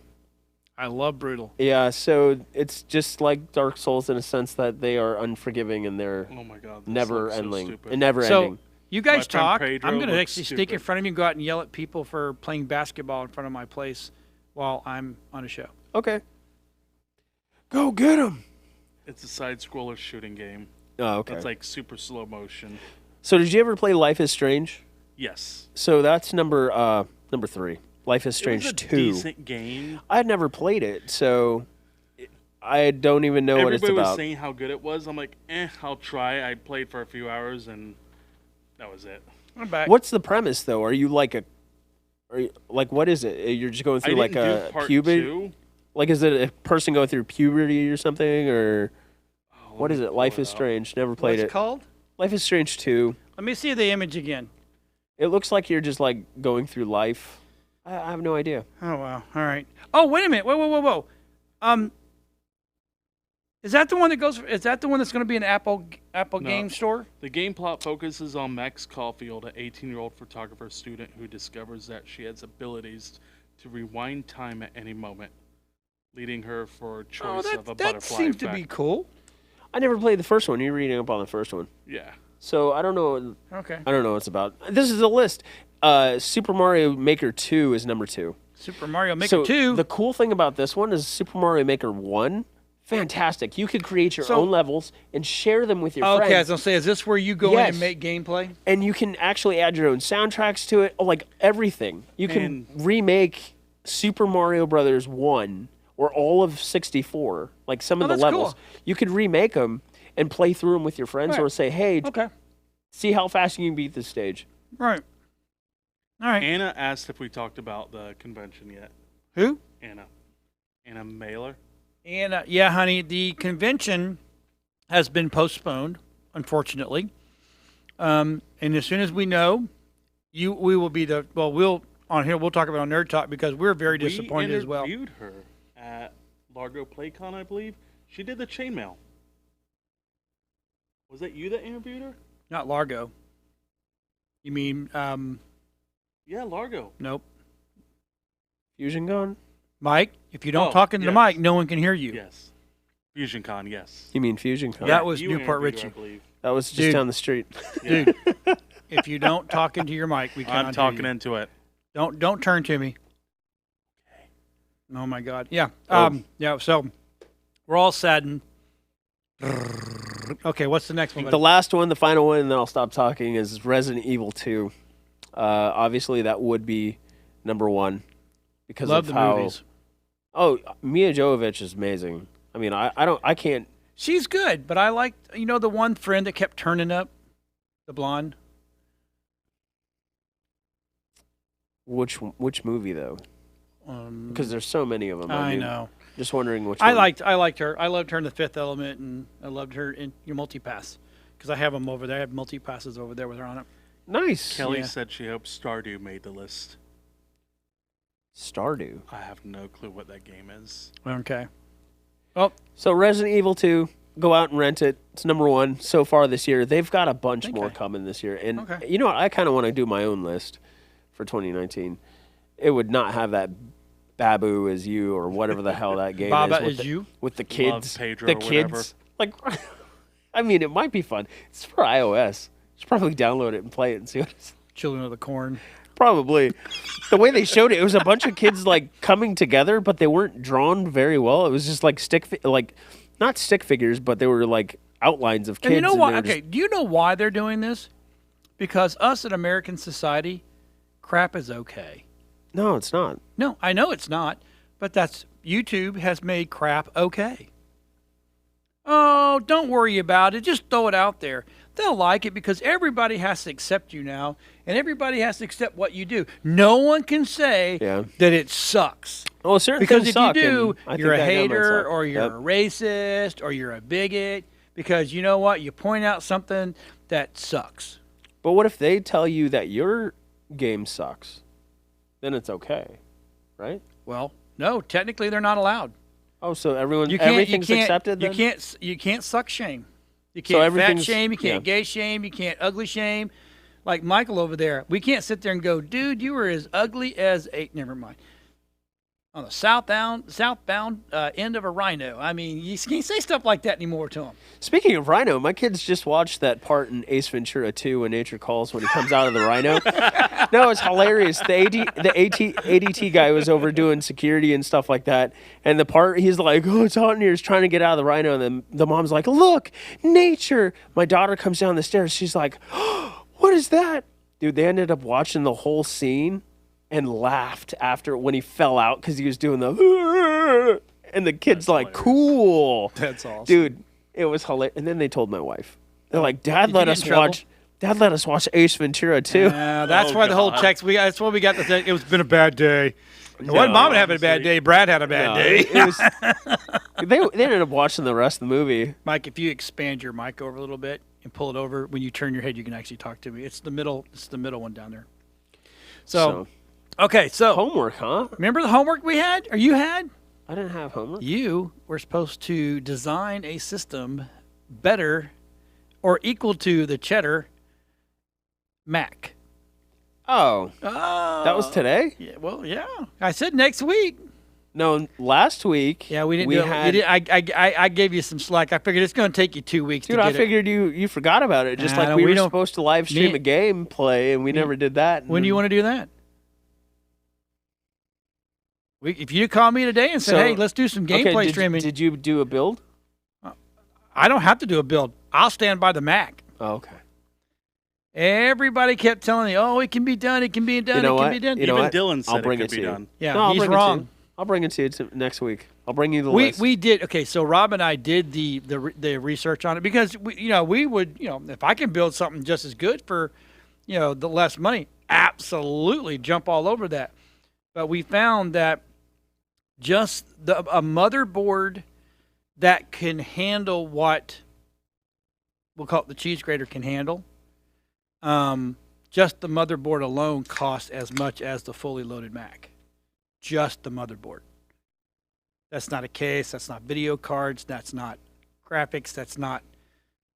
I love brutal. Yeah, so it's just like Dark Souls in a sense that they are unforgiving and they're Oh my god. This never looks so ending. stupid. And never So ending. you My guys friend talk. Pedro I'm gonna looks actually stick in stupid. front of you and go out and yell at people for playing basketball in front of my place while I'm on a show. Okay. Go get him. It's a side scroller shooting game. Oh, okay. That's like super slow motion. So did you ever play Life is Strange? Yes. So that's number 3. Life is It Strange was a 2. decent game. I'd never played it, so I don't even know what it's Everybody was about. saying how good it was. I'm like, I'll try. I played for a few hours and that was it. I'm back. What's the premise though? Are you like what is it? You're just going I through like didn't a do part puberty? 2. Like is it a person going through puberty or something or Oh, what let is me it? pull Life is up. Strange. Never played What's it. it called? Life is Strange 2. Let me see the image again. It looks like you're just like going through life. I have no idea. Oh wow! All right. Oh wait a minute! Whoa! Is that the one that goes? Is that the one that's going to be an Apple No. game store? The game plot focuses on Max Caulfield, an 18-year-old photographer student who discovers that she has abilities to rewind time at any moment, leading her for a choice of a that butterfly seems effect. to be cool. I never played the first one. You're reading up on the first one. Yeah. So I don't know. Okay. I don't know what it's about. This is a list. Super Mario Maker 2 is number 2. Super Mario Maker So 2. the cool thing about this one is Super Mario Maker 1. Fantastic. You could create your So- own levels and share them with your okay, I was friends. gonna say, is this where you go in Yes. and make gameplay? And you can actually add your own soundtracks to it, like everything. You can And- remake Super Mario Brothers 1 or all of 64. Like some of the that's levels, cool. you could remake them and play through them with your friends, Right. or say, "Hey, Okay. see how fast you can beat this stage." Right. All right. Anna asked if we talked about the convention yet. Who? Anna Mailer. And yeah, honey, the convention has been postponed, unfortunately. And as soon as we know, we will be we'll on here we'll talk about on Nerd Talk because we're very disappointed as well. We interviewed her at Largo PlayCon, I believe. She did the chainmail. Was that you that interviewed her? Not Largo. You mean Yeah, Largo. nope. Fusion Gun? Mike, if you don't Oh, talk into the yes. mic, no one can hear you. Yes. Fusion Con, yes. You mean Fusion Gun? That was You Newport interviewed her, Richie. I believe. That was just Dude. down the street. Yeah. Dude, if you don't talk into your mic, we cannot I'm talking hear you. into it. Don't turn to me. Oh my God. Yeah. Oh. Yeah. So we're all saddened. Okay. What's the next one? The last one, the final one, and then I'll stop talking, is Resident Evil 2. Obviously, that would be number one because Love of the how. movies. Oh, Mia Jovovich is amazing. I mean, I can't. She's good, but I like the one friend that kept turning up, the blonde. Which movie though? Because there's so many of them. I mean, know. Just wondering which. I one. liked her. I loved her in The Fifth Element, and I loved her in your Multipass because I have them over there. I have Multipasses over there with her on it. Nice. Kelly Yeah. said she hopes Stardew made the list. Stardew. I have no clue what that game is. Okay. So Resident Evil 2, go out and rent it. It's number one so far this year. They've got a bunch more Okay. coming this year. And Okay. you know what? I kind of want to do my own list for 2019. It would not have that Babu as you or whatever the hell that game Baba is. is you. With the Love kids. Pedro the or whatever. kids. Like, I mean, it might be fun. It's for iOS. Should probably download it and play it and see what it's. Children of the Corn. Probably. The way they showed it, it was a bunch of kids like coming together, but they weren't drawn very well. It was just like not stick figures, but they were like outlines of kids. And you know and why? they were Okay, do you know why they're doing this? Because us in American society, crap is okay. No, it's not. No, I know it's not, but YouTube has made crap okay. Oh, don't worry about it. Just throw it out there. They'll like it because everybody has to accept you now, and everybody has to accept what you do. No one can say Yeah. that it sucks. Well, certain Because things if suck, you do, and I you're a think that might hater suck. or you're Yep. a racist or you're a bigot because you know what? You point out something that sucks. But what if they tell you that your game sucks? Then it's okay, right? Well, no, technically they're not allowed. Oh, so everything's You accepted then? You can't suck shame. You So can't fat everything's- shame. You can't yeah. gay shame. You can't ugly shame. Like Michael over there, we can't sit there and go, dude, you were as ugly as a. Never mind. On the southbound end of a rhino. I mean, you can't say stuff like that anymore to him. Speaking of Rhino, my kids just watched that part in Ace Ventura 2 when Nature Calls when he comes out of the Rhino. No, it's hilarious. The ADT guy was over doing security and stuff like that. And the part, he's like, oh, it's hot in here. He's trying to get out of the Rhino. And then the mom's like, look, nature. My daughter comes down the stairs. She's like, oh, what is that? Dude, they ended up watching the whole scene and laughed after when he fell out because he was doing the and the kid's like, cool. That's awesome. Dude, it was hilarious. And then they told my wife. They're like, Dad Did you let get us in trouble? watch Dad let us watch Ace Ventura too. That's Oh, why the whole God. text. That's why we got the text. It's been a bad day. It wasn't Mom having a bad day. Brad had a bad day. It was, they ended up watching the rest of the movie. Mike, if you expand your mic over a little bit and pull it over, when you turn your head, you can actually talk to me. It's the middle. It's the middle one down there. So okay. So homework, huh? remember the homework we had, or you had? I didn't have homework. You were supposed to design a system better or equal to the Cheddar Mac. Oh, Oh, that was today? Yeah, well, yeah. I said next week. No, last week. Yeah, we didn't. We do it. had. You did, I gave you some slack. I figured it's going to take you 2 weeks. Dude, to I get figured you forgot about it. Just Nah, like no, we we were don't- supposed to live stream Me- a game play, and we never did that. it. When do you want to do that? If you call me today and said, So- "Hey, let's do some gameplay streaming," Did you do a build? I don't have to do a build. I'll stand by the Mac. Oh, okay. Everybody kept telling me, "Oh, it can be done. It can be done. You know it can what? be done." You know Even what? Dylan said I'll bring it it could to be you. done. Yeah, No, I'll he's bring it to you. wrong. I'll bring it to you next week. I'll bring you the We list. we did okay. So Rob and I did the research on it because we would if I can build something just as good for the less money, absolutely jump all over that. But we found that just a motherboard that can handle what we'll call it the cheese grater can handle. Just the motherboard alone costs as much as the fully loaded Mac. Just the motherboard. That's not a case. That's not video cards. That's not graphics.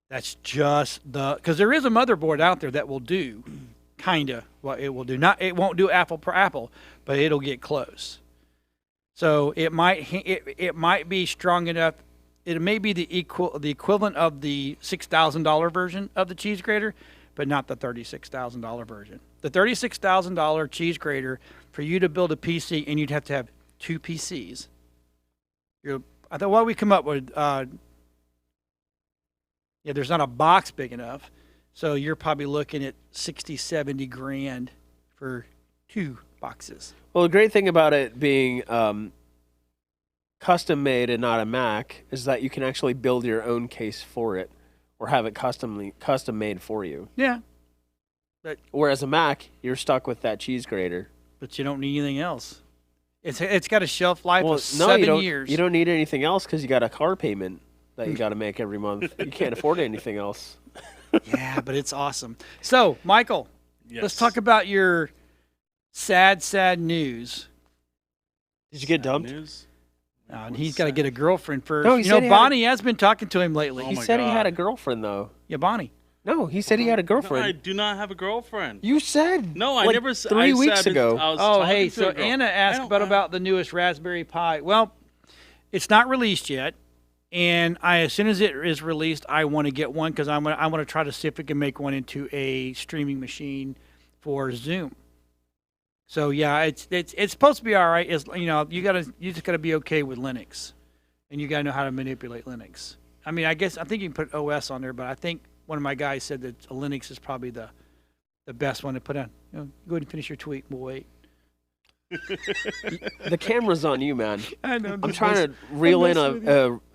That's just because there is a motherboard out there that will do kind of what it will do. It won't do Apple per Apple, but it'll get close. So it might be strong enough. It may be the equivalent of the $6,000 version of the cheese grater, but not the $36,000 version. The $36,000 cheese grater, for you to build a PC, and you'd have to have 2 PCs. I thought, what we come up with, there's not a box big enough, so you're probably looking at 60, 70 grand for 2 boxes. Well, the great thing about it being custom made and not a Mac is that you can actually build your own case for it or have it custom made for you. Yeah. Whereas a Mac, you're stuck with that cheese grater. But you don't need anything else. It's got a shelf life of 7 years. You don't need anything else because you got a car payment that you got to make every month. You can't afford anything else. Yeah, but it's awesome. So, Michael, Yes. let's talk about your sad news. Did you get dumped? News? And he's got to get a girlfriend first. No, he said he had Bonnie has been talking to him lately. Oh He my said he God. had a girlfriend, though. Yeah, Bonnie. No, he said he had a No, girlfriend. I do not have a girlfriend. You said. No, I like never said 3 weeks ago. Oh, hey, so Anna asked about the newest Raspberry Pi. Well, it's not released yet, and as soon as it is released, I want to get one because I want to try to see if we can make one into a streaming machine for Zoom. So yeah, it's supposed to be all right. It's, you just gotta be okay with Linux, and you gotta know how to manipulate Linux. I mean, I think you can put OS on there, but I think one of my guys said that Linux is probably the best one to put on. Go ahead and finish your tweet. We'll wait. The camera's on you, man. I know. I'm trying to reel in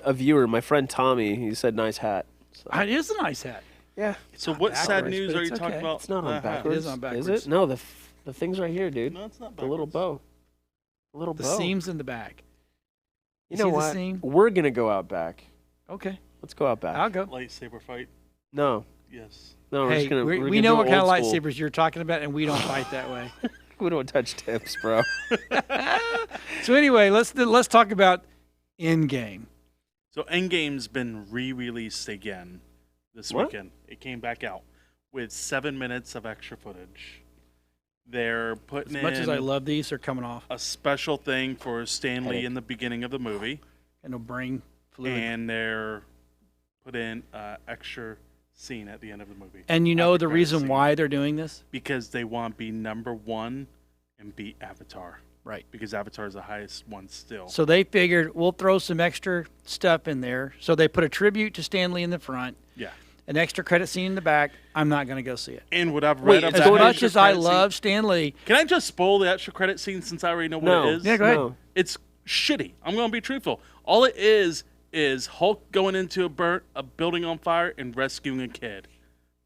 a viewer. My friend Tommy, he said nice hat. So. It is a nice hat. Yeah. So what sad backwards, news but are you it's talking okay. about? It's not on that hat? backwards. It is on backwards. Is it? No, the thing's right here, dude. No, it's not The backwards. little bow. The little The bow. seams in the back. You See know the what? seam? We're going to go out back. Okay, Let's go out back. I'll go. Lightsaber fight. No. Yes. No, we're Hey, just gonna, we're we gonna know do what kind of old school. lightsabers you're talking about, and we don't fight that way. We don't touch tips, bro. So anyway, let's talk about Endgame. So Endgame's been re-released again this What? weekend. It came back out with 7 minutes of extra footage. They're As putting much in as I love these, they're coming off. a special thing for Stanley Headache. in the beginning of the movie, And no brain fluid. and they're put in extra scene at the end of the movie. And you know After the credit reason scene. why they're doing this? Because they want to be #1 and beat Avatar. Right. Because Avatar is the highest one still. So they figured we'll throw some extra stuff in there. So they put a tribute to Stanley in the front, Yeah. an extra credit scene in the back. I'm not going to go see it. And what I've Wait, read of As that much extra as I credit scene- love Stanley, Can I just spoil the extra credit scene since I already know what No. it is? Yeah, go ahead. No. It's shitty. I'm going to be truthful. All it is Hulk going into a building on fire and rescuing a kid.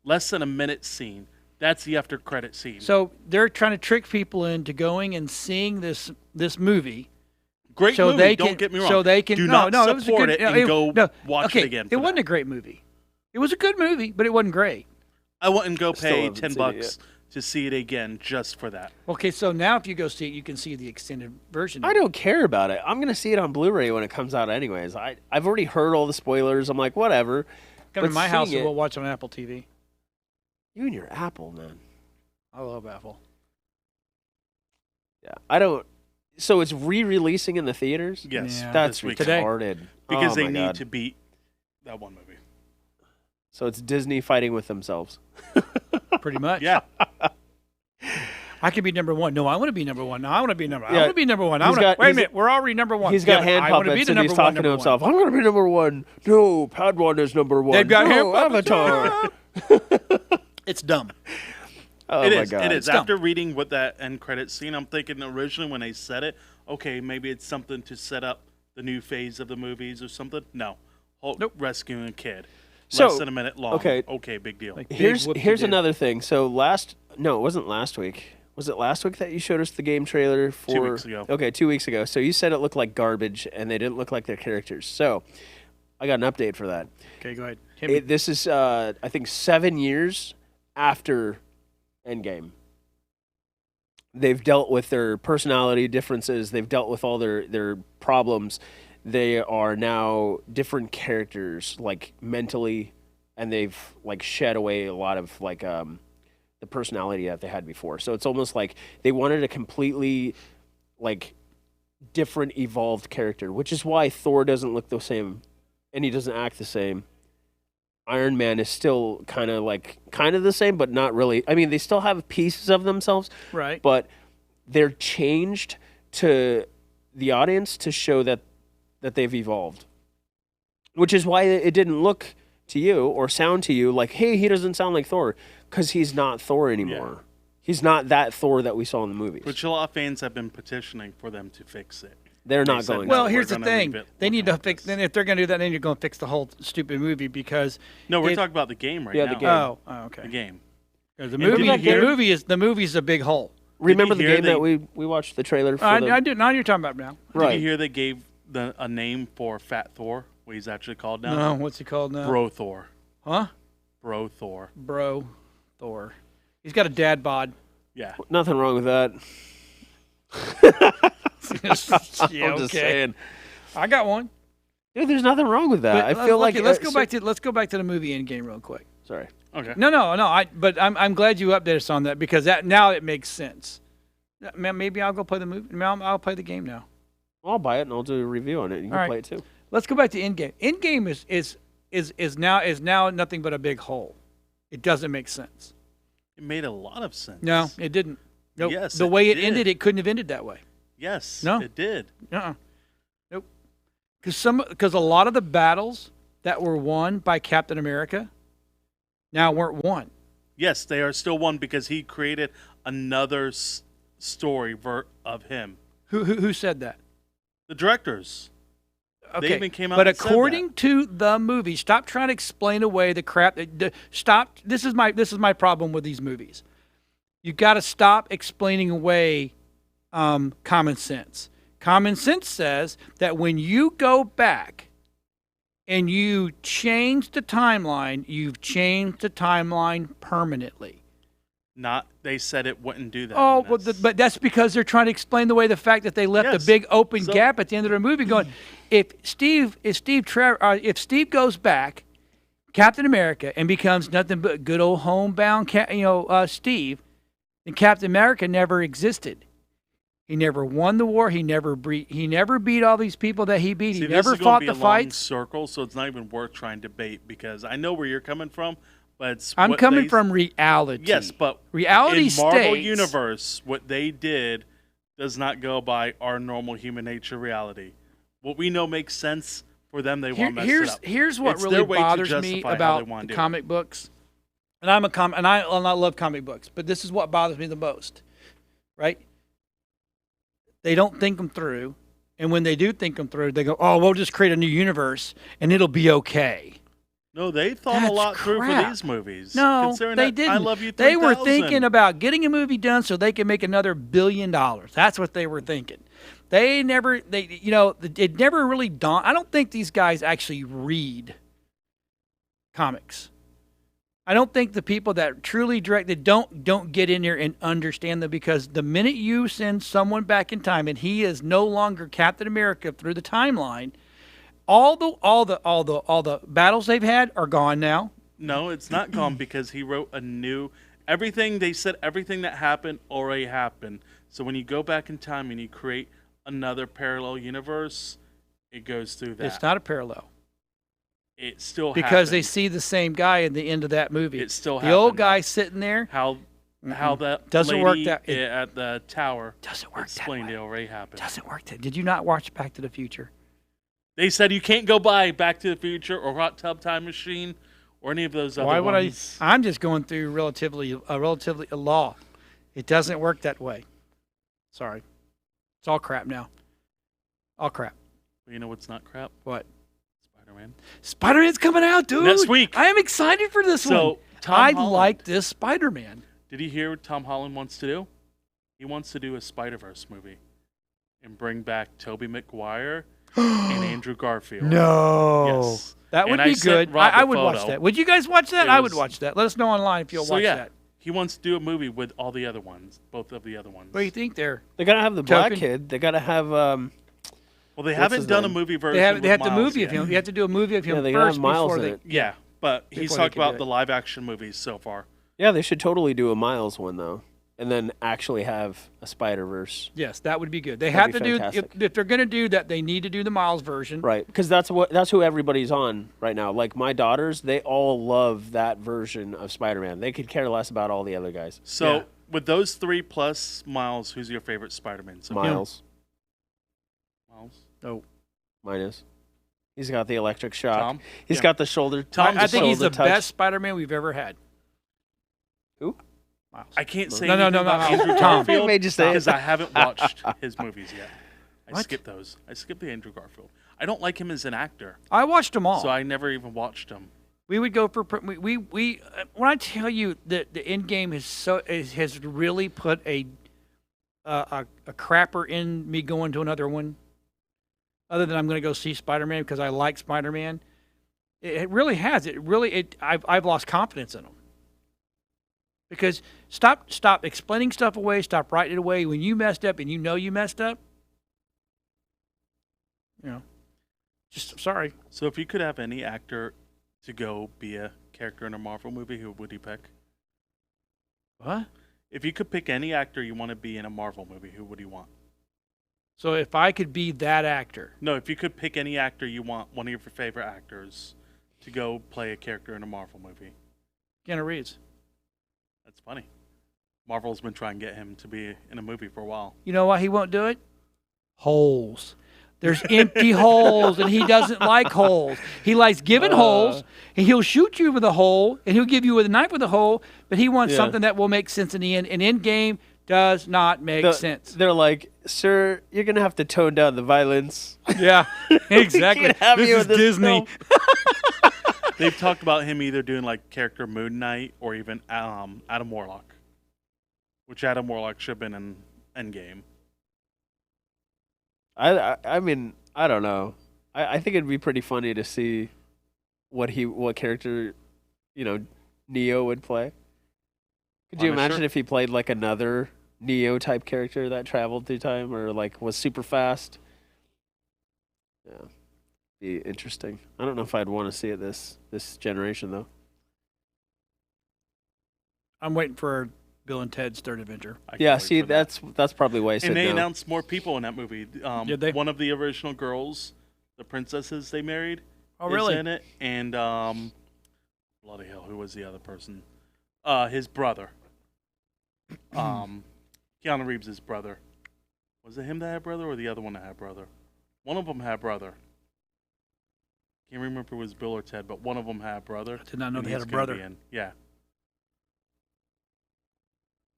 Less than a minute scene. That's the after credit scene. so they're trying to trick people into going and seeing this movie. Great So movie, they don't can, get me wrong. so they can Do no, not no, it was a support good, it and go no, watch okay, it again. It for wasn't that. a great movie. It was a good movie, but it wasn't great. I wouldn't go still pay haven't seen it $10 to see it again just for that. Okay, so now if you go see it, you can see the extended version. I don't care about it. I'm going to see it on Blu-ray when it comes out anyways. I've already heard all the spoilers. I'm like, whatever. Come but to my house seeing and it- we'll watch it on Apple TV. You and your Apple, man. I love Apple. Yeah. I don't... So it's re-releasing in the theaters? Yes. Yeah. That's this week. Today. retarded. Because Oh they my need God. to beat that one movie. So it's Disney fighting with themselves. Pretty much. Yeah. I could be #1. No, I want to be #1. No, I want to be number. I Yeah. want to be #1. I He's wanna, got- wait a he's- minute. We're already #1. He's got Yeah, hand but I want to be puppets the and he's #1, talking to #1. himself. I'm going to be #1. No, Padawan is #1. They've got hand no, puppets. Avatar. It's dumb. Oh It my is. God. It is. dumb. After reading what that end credit scene, I'm thinking originally when they said it, okay, maybe it's something to set up the new phase of the movies or something. No, Hulk Nope. rescuing a kid. So, Less than a minute long. Okay, big deal. Like, Here's big whoop-de-doo. another thing. So no, it wasn't last week. Was it last week that you showed us the game trailer for? 2 weeks ago. Okay, 2 weeks ago. So you said it looked like garbage and they didn't look like their characters. So I got an update for that. Okay, go ahead. Hit me. This is I think 7 years after Endgame. They've dealt with their personality differences. They've dealt with all their problems. They are now different characters, like mentally, and they've like shed away a lot of like the personality that they had before. So it's almost like they wanted a completely like different evolved character, which is why Thor doesn't look the same and he doesn't act the same. Iron Man is still kind of the same, but not really. I mean, they still have pieces of themselves, Right. but they're changed to the audience to show that they've evolved. Which is why it didn't look to you or sound to you like, hey, he doesn't sound like Thor, because he's not Thor anymore. Yeah. He's not that Thor that we saw in the movies. Which a lot of fans have been petitioning for them to fix it. They're They not said going Well, we're here's the gonna thing. leave it They need to like fix. this. Then if they're going to do that, then you're going to fix the whole stupid movie because. No, we're it- talking about the game right Yeah, now. the game. Oh, okay. The game. 'Cause The And did movie, you hear- the movie's a big hole. Remember the hear game they- that we watched the trailer for? I do. Now you're talking about now. Did Right. you hear they gave a name for Fat Thor? What he's actually called now? No, what's he called now? Bro Thor. Huh? Bro Thor. Bro, Thor. He's got a dad bod. Yeah. Nothing wrong with that. Yeah, I'm just okay. saying. I got one. Dude, there's nothing wrong with that. But, I feel like let's go back to the movie Endgame real quick. Sorry. Okay. No. But I'm glad you updated us on that because now it makes sense. Man, maybe I'll go play the movie. I'll play the game now. I'll buy it and I'll do a review on it. You can All right. play it too. Let's go back to Endgame. Endgame is now nothing but a big hole. It doesn't make sense. It made a lot of sense. No, it didn't. Nope. Yes, the it way it did. ended, it couldn't have ended that way. Yes. No. It did. Nope. Because a lot of the battles that were won by Captain America now weren't won. Yes, they are still one because he created another story of him. Who said that? The directors. Okay. They even came out but and said according that. to the movie, stop trying to explain away the crap. Stop. This is my problem with these movies. You got to stop explaining away common sense. Common sense says that when you go back and you change the timeline, you've changed the timeline permanently. They said it wouldn't do that. Oh, and that's- but that's because they're trying to explain away the fact that they left Yes. a big open So- gap at the end of the movie. Going, if Steve goes back, Captain America, and becomes nothing but good old homebound, Steve, then Captain America never existed. He never won the war. He never beat all these people that he beat. See, He this never is gonna fought be the a long fights. circle, so it's not even worth trying to debate because I know where you're coming from, but it's I'm what coming they- from reality. Yes, but reality in Marvel states. Universe, what they did does not go by our normal human nature reality. What we know makes sense for them. They want to mess it up. Here's what It's really their way to bothers me justify how they about wanna do it. comic books. And I love comic books, but this is what bothers me the most. Right? They don't think them through, and when they do think them through, they go, "Oh, we'll just create a new universe and it'll be okay." No, they thought a That's lot through for crap. these movies. No, Considering they that didn't. I Love You They were 3000. thinking about getting a movie done so they can make another $1 billion. That's what they were thinking. It never really dawned. I don't think these guys actually read comics. I don't think the people that truly directed don't get in there and understand them, because the minute you send someone back in time and he is no longer Captain America through the timeline, all the battles they've had are gone now. No, it's not gone because he wrote a new. Everything they said, everything that happened already happened. So when you go back in time and you create another parallel universe, it goes through that. It's not a parallel. It still Because they happened. see the same guy at the end of that movie. It still the old happened. guy sitting there. How that Doesn't lady work that- at the tower Doesn't work that explained way. it already happened. Doesn't work that. Did you not watch Back to the Future? They said you can't go by Back to the Future or Hot Tub Time Machine or any of those other Why would ones. I'm just going through relatively a law. It doesn't work that way. Sorry. It's all crap now. All crap. You know what's not crap? What? Spider-Man. Spider-Man's coming out, dude. Next week. I am excited for this one. I like this Spider-Man. Did you hear what Tom Holland wants to do? He wants to do a Spider-Verse movie and bring back Tobey Maguire and Andrew Garfield. No. Yes. That would And be good. I would watch photo. that. Would you guys watch that? I would watch that. Let us know online if you'll watch that. He wants to do a movie with all the other ones, both of the other ones. What do you think there? They gotta have the black Token? kid. They gotta have. Well, they haven't his done a name? movie version. They have with the Miles movie yet. of him. You have to do a movie of him Yeah, they gotta first have Miles before in they. it. Yeah, but he's Before they talked can do about it. the live-action movies so far. Yeah, they should totally do a Miles one though, and then actually have a Spider-Verse. Yes, that would be good. They That'd have be to fantastic. do if they're going to do that. They need to do the Miles version. Right, because that's who everybody's on right now. Like my daughters, they all love that version of Spider-Man. They could care less about all the other guys. So Yeah. with those three plus Miles, who's your favorite Spider-Man? So Miles, Miles. Oh, mine is. He's got the electric shock. Tom? He's Yeah. got the shoulder. Tom, I think he's the shoulder touch. best Spider-Man we've ever had. Who? Miles. I can't say No, anything no, about no. Andrew Tom. Garfield Made you say it. because I haven't watched his movies yet. I What? skipped those. I skipped the Andrew Garfield. I don't like him as an actor, I watched them all. so I never even watched him. We would go for we when I tell you that the Endgame has really put a crapper in me going to another one. Other than I'm going to go see Spider-Man because I like Spider-Man, it really has. I've lost confidence in them. Because stop explaining stuff away. Stop writing it away when you messed up and you know you messed up. You know, just sorry. So if you could have any actor to go be a character in a Marvel movie, who would you pick? What? If you could pick any actor you want to be in a Marvel movie, who would you want? So if I could be that actor, No, if you could pick any actor you want, one of your favorite actors, to go play a character in a Marvel movie. Keanu Reeves. That's funny. Marvel's been trying to get him to be in a movie for a while. You know why he won't do it? Holes. There's empty holes, and he doesn't like holes. He likes giving holes, and he'll shoot you with a hole, and he'll give you with a knife with a hole, but he wants Yeah. something that will make sense in the end. An Endgame does not make sense. They're like, sir, you're gonna have to tone down the violence. Yeah, exactly. can't have This you is with this Disney. film. They've talked about him either doing like character Moon Knight or even Adam Warlock, which Adam Warlock should have been in Endgame. I mean, I don't know. I think it'd be pretty funny to see what character, Neo would play. Could you Punisher? imagine if he played like another Neo type character that traveled through time or like was super fast? Yeah, be interesting. I don't know if I'd want to see it this generation though. I'm waiting for Bill and Ted's third adventure. I can't Yeah, wait see, for that. that's probably wasted And they now. announced more people in that movie. Did they? One of the original girls, the princesses they married, Oh, is really? in it. And bloody hell, who was the other person? His brother. Keanu Reeves' brother. Was it him that had brother or the other one that had brother? One of them had brother. Can't remember if it was Bill or Ted, but one of them had brother. I did not know and they had he's a gonna brother. be in. Yeah.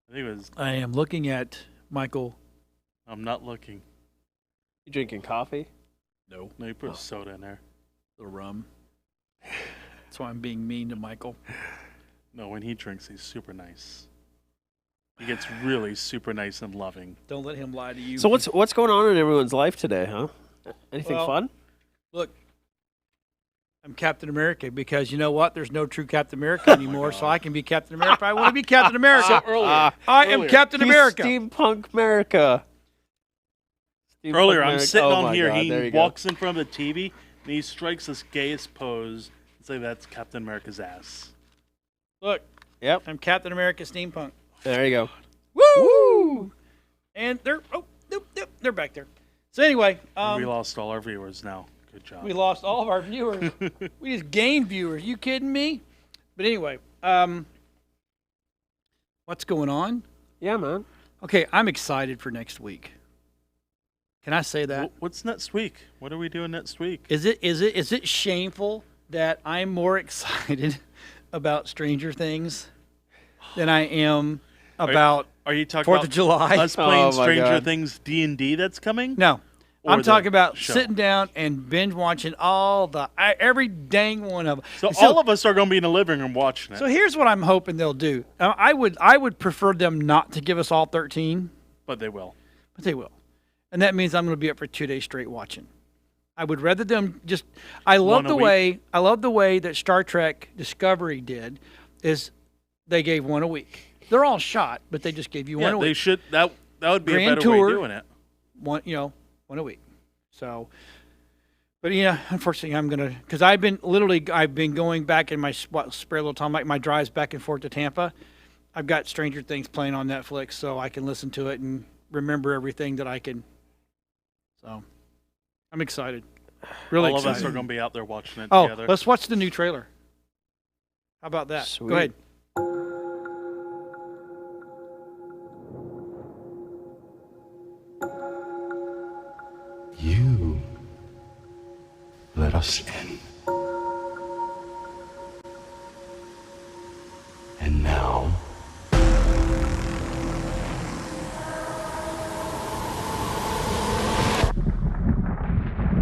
I think it was. I am looking at Michael. I'm not looking. You drinking coffee? No, No, you put a soda in there. the rum. That's why I'm being mean to Michael. No, when he drinks, he's super nice. He gets really super nice and loving. Don't let him lie to you. So what's going on in everyone's life today, huh? Anything Well, fun? Look, I'm Captain America because you know what? There's no true Captain America anymore, so I can be Captain America. I want to be Captain America. Earlier, I am Captain He's America. Steampunk America. earlier, I'm sitting Oh on my here. God, there He you go. walks in front of the TV and he strikes this gayest pose and say that's Captain America's ass. Look, Yep. I'm Captain America Steampunk. There you go. Woo! And they're back there. So anyway, We lost all our viewers now. Good job. we lost all of our viewers. We just gained viewers. You kidding me? But anyway, what's going on? Yeah, man. Okay, I'm excited for next week. Can I say that? What's next week? What are we doing next week? Is it shameful that I'm more excited about Stranger Things than I am about Are you talking 4th about of July? us playing Oh my Stranger God. Things D&D that's coming? No. I'm the talking about show? sitting down and binge watching every dang one of them. So all of us are going to be in the living room watching it. So here's what I'm hoping they'll do. I would prefer them not to give us all 13, But they will. but they will, and that means I'm going to be up for 2 days straight watching. I would rather them just. I love the way that Star Trek Discovery did, is they gave one a week. They're all shot, but they just gave you one a week. They should. That would be Grand a better tour. way of doing it. One a week. So, but unfortunately, because I've been going back in my spare little time, like my drives back and forth to Tampa. I've got Stranger Things playing on Netflix, so I can listen to it and remember everything that I can. So, I'm excited. Really All excited. of us are going to be out there watching it Oh, together. let's watch the new trailer. How about that? Sweet. Go ahead. You let us in. And now,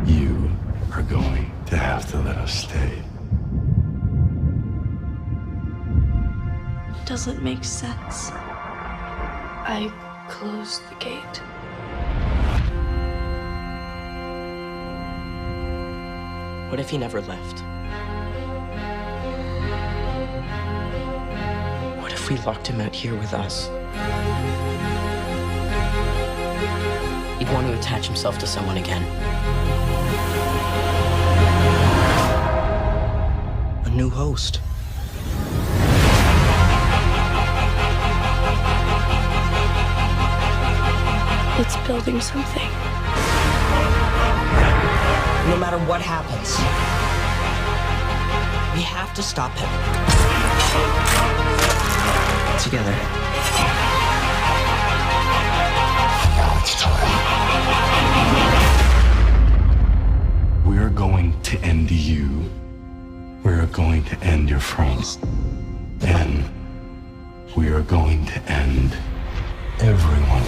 you are going to have to let us stay. Doesn't make sense. I closed the gate. What if he never left? What if we locked him out here with us? He'd want to attach himself to someone again. A new host. It's building something. No matter what happens, we have to stop him. Together. Now it's time. We're going to end you. We're going to end your friends. And we are going to end everyone.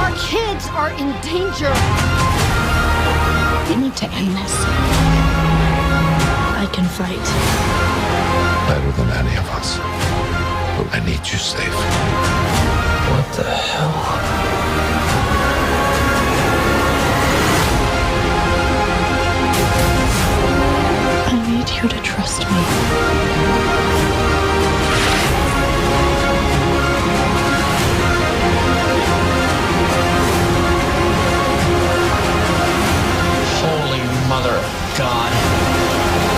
Our kids are in danger. We need to end this. I can fight. Better than any of us. But I need you safe. What the hell? I need you to trust me. Holy Mother of God.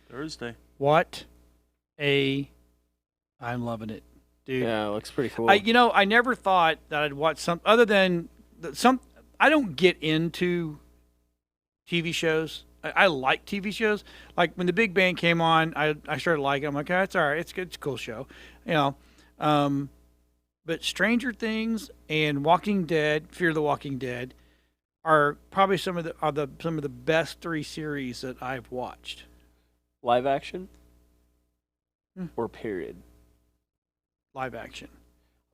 Thursday. I'm loving it, dude. Yeah, it looks pretty cool. I never thought that I'd watch some other than some. I don't get into TV shows. I like TV shows. Like when The Big Bang came on, I started liking it. I'm like, it's all right. It's good. It's a cool show, But Stranger Things and Walking Dead, Fear the Walking Dead, are probably some of the best 3 series that I've watched. Live action? Or period? Live action. I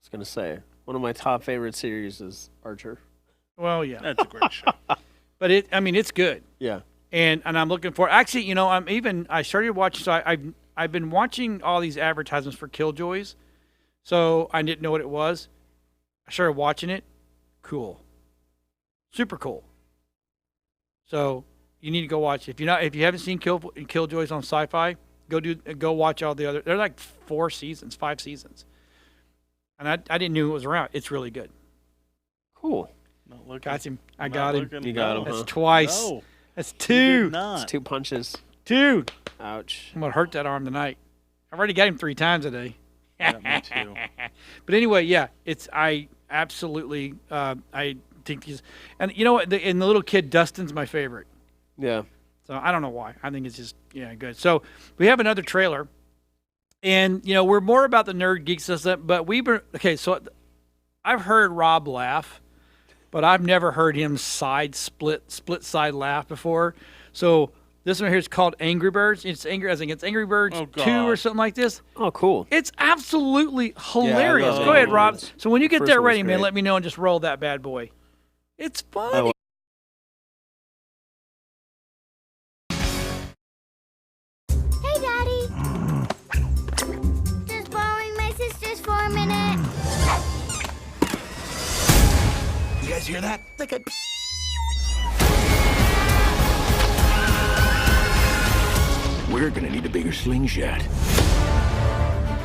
was going to say, one of my top favorite series is Archer. Well, yeah, That's a great show. but it's good. Yeah. And I'm looking for actually, I started watching. So I've been watching all these advertisements for Killjoys, so I didn't know what it was. I started watching it. Cool, super cool. So you need to go watch. If you haven't seen Killjoys on Sci-Fi, go watch all the other. They're like 5 seasons, and I didn't know it was around. It's really good. Cool. Got him. I got him. You got him. That's Huh? twice. No, That's you did 2. not. It's 2 punches. 2. Ouch. I'm gonna hurt that arm tonight. I've already got him 3 times a day. Yeah, me too. But anyway, yeah, I absolutely I think he's, and you know what? And the little kid Dustin's my favorite. Yeah. So I don't know why. I think it's just good. So we have another trailer, and we're more about the nerd geek system. But okay. So I've heard Rob laugh, but I've never heard him split side laugh before. So this one here is called Angry Birds. It's Angry Birds 2 or something like this. Oh, cool. It's absolutely hilarious. love Go ahead, Angry Rob. Birds. So when you get First there one was ready, man, great. let me know and just roll that bad boy. It's funny. Hey, Daddy. Just borrowing my sisters for a minute. You guys hear that? Like a... We're gonna need a bigger slingshot.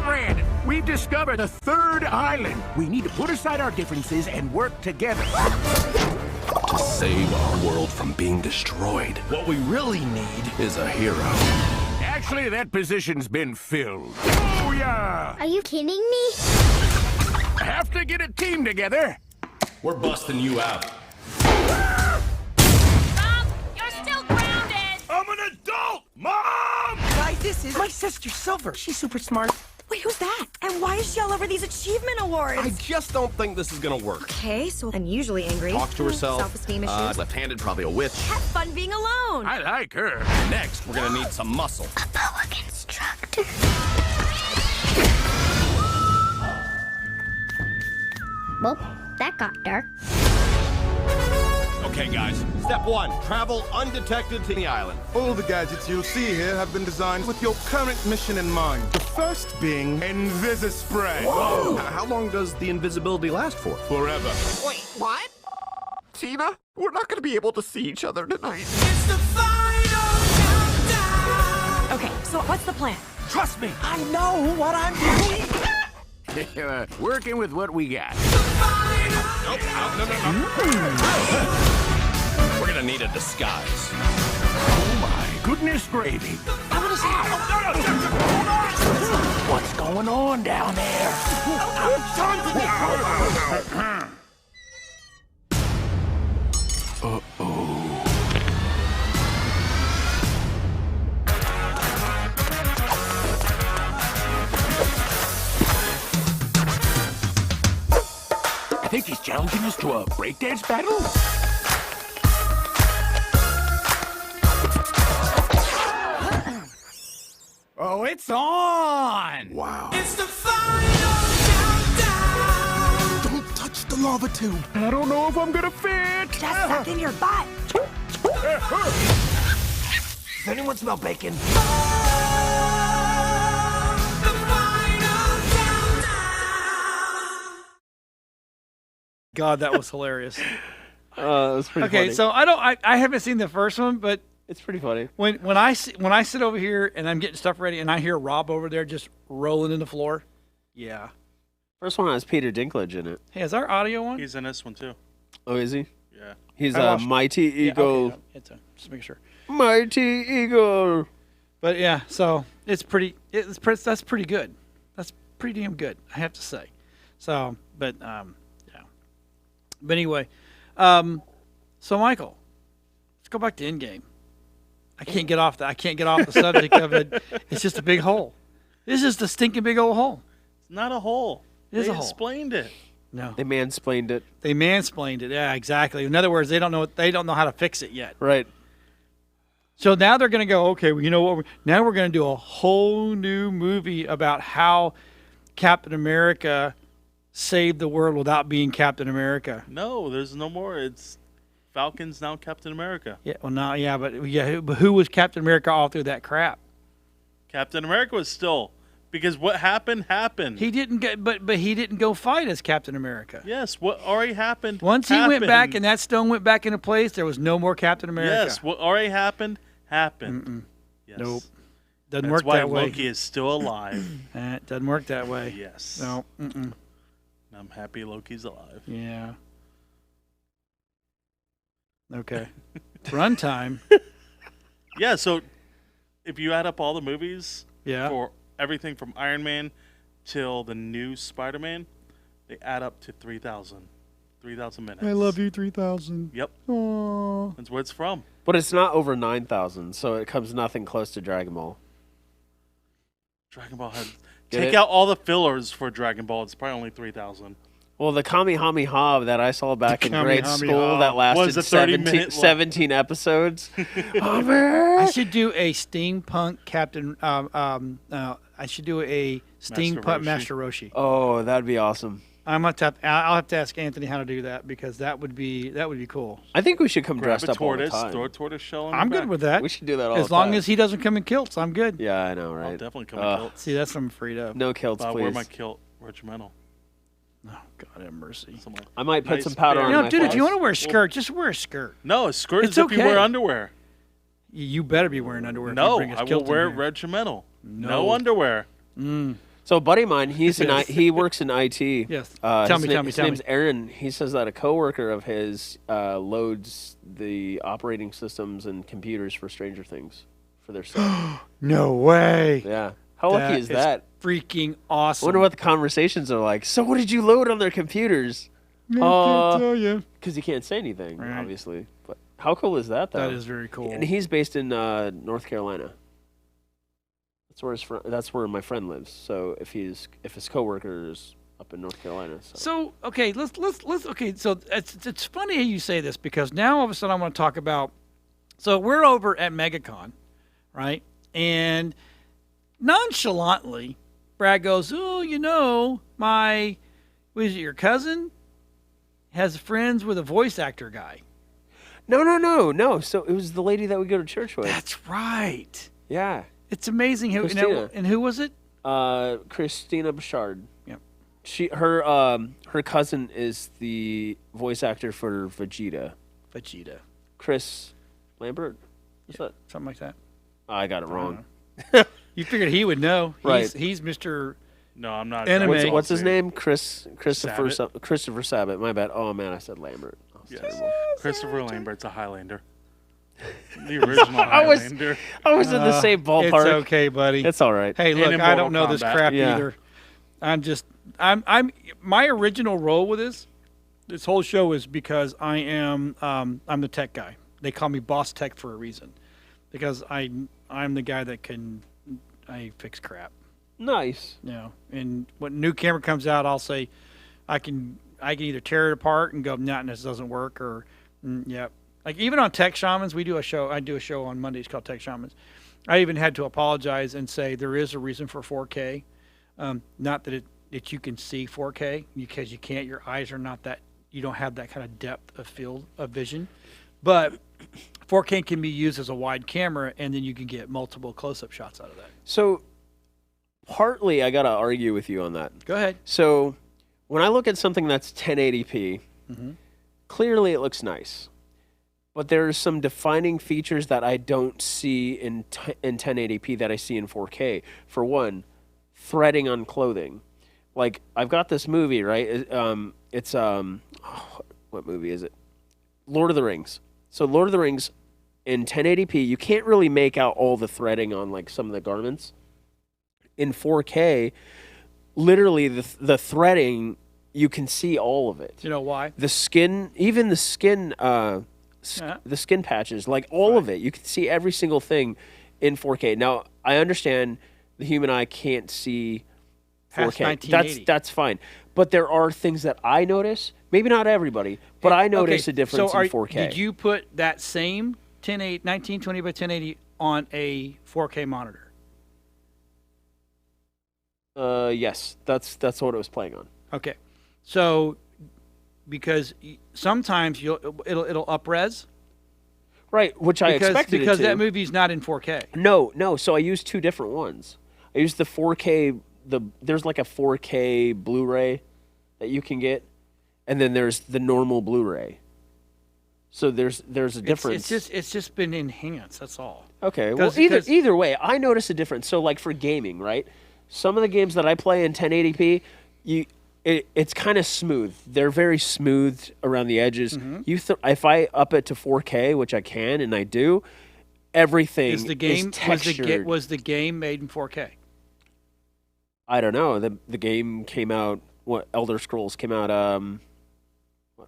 Brandon, we've discovered a third island. We need to put aside our differences and work together. To save our world from being destroyed, what we really need is a hero. Actually, that position's been filled. Oh, yeah! Are you kidding me? Have to get a team together. We're busting you out. Mom, you're still grounded! I'm an adult! Mom! Guys, this is my sister, Silver. She's super smart. Wait, who's that? And why is she all over these achievement awards? I just don't think this is gonna work. Okay, so unusually angry. Talks to herself. Self-esteem issues. Left-handed, probably a witch. Have fun being alone. I like her. Next, we're gonna need some muscle. A boa constructor. Well, that got dark. Okay, guys. Step 1, travel undetected to the island. All the gadgets you'll see here have been designed with your current mission in mind. The first being Invisispray. Whoa! How long does the invisibility last for? Forever. Wait, what? Tina, we're not gonna be able to see each other tonight. Okay, so what's the plan? Trust me, I know what I'm doing. working with what we got. Nope. No. We're gonna need a disguise. Oh my goodness gravy. I wanna see. What's going on down there? I think he's challenging us to a breakdance battle. Oh, it's on! Wow. It's the final countdown. Don't touch the lava tube. I don't know if I'm gonna fit. Just suck in your butt. Does anyone smell bacon? The final countdown. God, that was hilarious. That was pretty Okay, funny. so I haven't seen the first one, but It's pretty funny. when I sit over here and I'm getting stuff ready and I hear Rob over there just rolling in the floor, yeah. First one has Peter Dinklage in it. Hey, is our audio on? He's in this one too. Oh, is he? Yeah. He's I a lost- mighty Yeah, eagle. okay, it's on. Just make sure. Mighty eagle. But yeah, so that's pretty good. That's pretty damn good, I have to say. So, but yeah. But anyway, so Michael, let's go back to Endgame. I can't get off the subject of it. It's just a big hole. It's just a stinking big old hole. It's not a hole. It is They a hole. explained it. No, They mansplained it. they mansplained it. Yeah, exactly. In other words, they don't know how to fix it yet. Right. So now they're going to go, okay, well, you know what? Now we're going to do a whole new movie about how Captain America saved the world without being Captain America. No, there's no more. It's Falcon's now Captain America. Yeah, well, no, yeah, but who was Captain America all through that crap? Captain America was still, because what happened. He didn't get, but he didn't go fight as Captain America. Yes, what already happened. Once he went happened. back and that stone went back into place, there was no more Captain America. Yes, what already happened happened. Yes. Nope. Doesn't That's work why that way. Loki is still alive. It doesn't work that way. Yes. No. Mm-mm. I'm happy Loki's alive. Yeah. Okay. Runtime. Yeah, so if you add up all the movies, Yeah. for everything from Iron Man till the new Spider-Man, they add up to 3,000 minutes. I love you, 3,000. Yep. Aww. That's where it's from. But it's not over 9,000, so it comes nothing close to Dragon Ball. Dragon Ball had Get take it? out all the fillers for Dragon Ball. It's probably only 3,000. Well, the Kamehameha that I saw back in grade Kamehameha school that was lasted a 30-minute 17 episodes. I should do a steampunk Captain. I should do a steampunk Master Roshi. Oh, that'd be awesome. I'll have to ask Anthony how to do that because that would be cool. I think we should come Grab dressed a up all the tortoise, time. throw a tortoise shell on I'm your good back. with that. We should do that all as the long time. as he doesn't come in kilts. I'm good. Yeah, I know, I'll right? definitely come in kilt. See, that's what I'm afraid of. No kilts, I'll please. wear my kilt regimental. Oh God have mercy. I might put Nice some powder bear. on You know, my dude, if you face. want to wear a skirt, just wear a skirt. No, a skirt It's is if you okay. wear underwear. You better be wearing underwear. if you No, bring a I will kilt in wear here. regimental. No. No underwear. So a buddy of mine, Yes. he works in IT. Yes. His Tell me. name's Aaron. He says that a coworker of his loads the operating systems and computers for Stranger Things for their stuff. No way. Yeah. How lucky is that? Freaking I awesome. wonder what the conversations are like. So what did you load on their computers? I can't tell you. Because you can't say anything, Right. obviously. But how cool is that, though? That is very cool. And he's based in North Carolina. That's where my friend lives. So if his coworker is up in North Carolina. So okay, let's okay. So it's funny how you say this because now all of a sudden I want to talk about. So we're over at MegaCon, right? And nonchalantly, Brad goes, "Oh, you know, was it your cousin? Has friends with a voice actor guy." No. So it was the lady that we go to church with. That's right. Yeah. It's amazing who Christina. and who was it? Christina Bouchard. Yep. Her cousin is the voice actor for Vegeta. Chris Lambert. Is that something like that? I got it wrong. You figured he would know. Right. He's Mr. No, I'm not. Anime. What's his name? Christopher Sabat? Christopher Sabat. My bad. Oh man, I said Lambert. Yes. Christopher Lambert's a Highlander. The original Highlander. I was in the same ballpark. It's okay, buddy. It's all right. Hey, And look, in I don't know Mortal this Kombat. crap Yeah. either. I'm my original role with this whole show is because I'm the tech guy. They call me Boss Tech for a reason, because I'm the guy that I fix crap. Nice. You know, and when new camera comes out, I'll say I can either tear it apart and go, nah, this doesn't work, or yeah. Like even on Tech Shamans, I do a show on Mondays called Tech Shamans. I even had to apologize and say there is a reason for 4K. Not that that you can see 4K, because you can't. Your eyes are not that. You don't have that kind of depth of field of vision. But 4K can be used as a wide camera, and then you can get multiple close-up shots out of that. So partly I got to argue with you on that. Go ahead. So when I look at something that's 1080p, clearly it looks nice. But there are some defining features that I don't see in 1080p that I see in 4K. For one, threading on clothing. Like I've got this movie, right? What movie is it? Lord of the Rings. So Lord of the Rings in 1080p, you can't really make out all the threading on like some of the garments. In 4K, literally the threading, you can see all of it. You know why? The skin, even the skin, the skin patches, like all of it, you can see every single thing in 4K. Now, I understand the human eye can't see 4K. That's fine. But there are things that I notice. Maybe not everybody, but I notice a difference in 4K. Did you put that same 1920 by 1080 on a 4K monitor? Yes, that's what it was playing on. Okay, so because sometimes it'll up-res. Right, which I expected because it to. that movie's not in 4K. No. So I used two different ones. I used the 4K. There's like a 4K Blu-ray that you can get, and then there's the normal Blu-ray. So there's a difference. It's just been enhanced. That's all. Okay. Well, either way, I notice a difference. So like for gaming, right? Some of the games that I play in 1080p, it's kind of smooth. They're very smooth around the edges. If I up it to 4K, which I can and I do, everything Is the game textured. was the game made in 4K? I don't know. The game came out. What Elder Scrolls came out?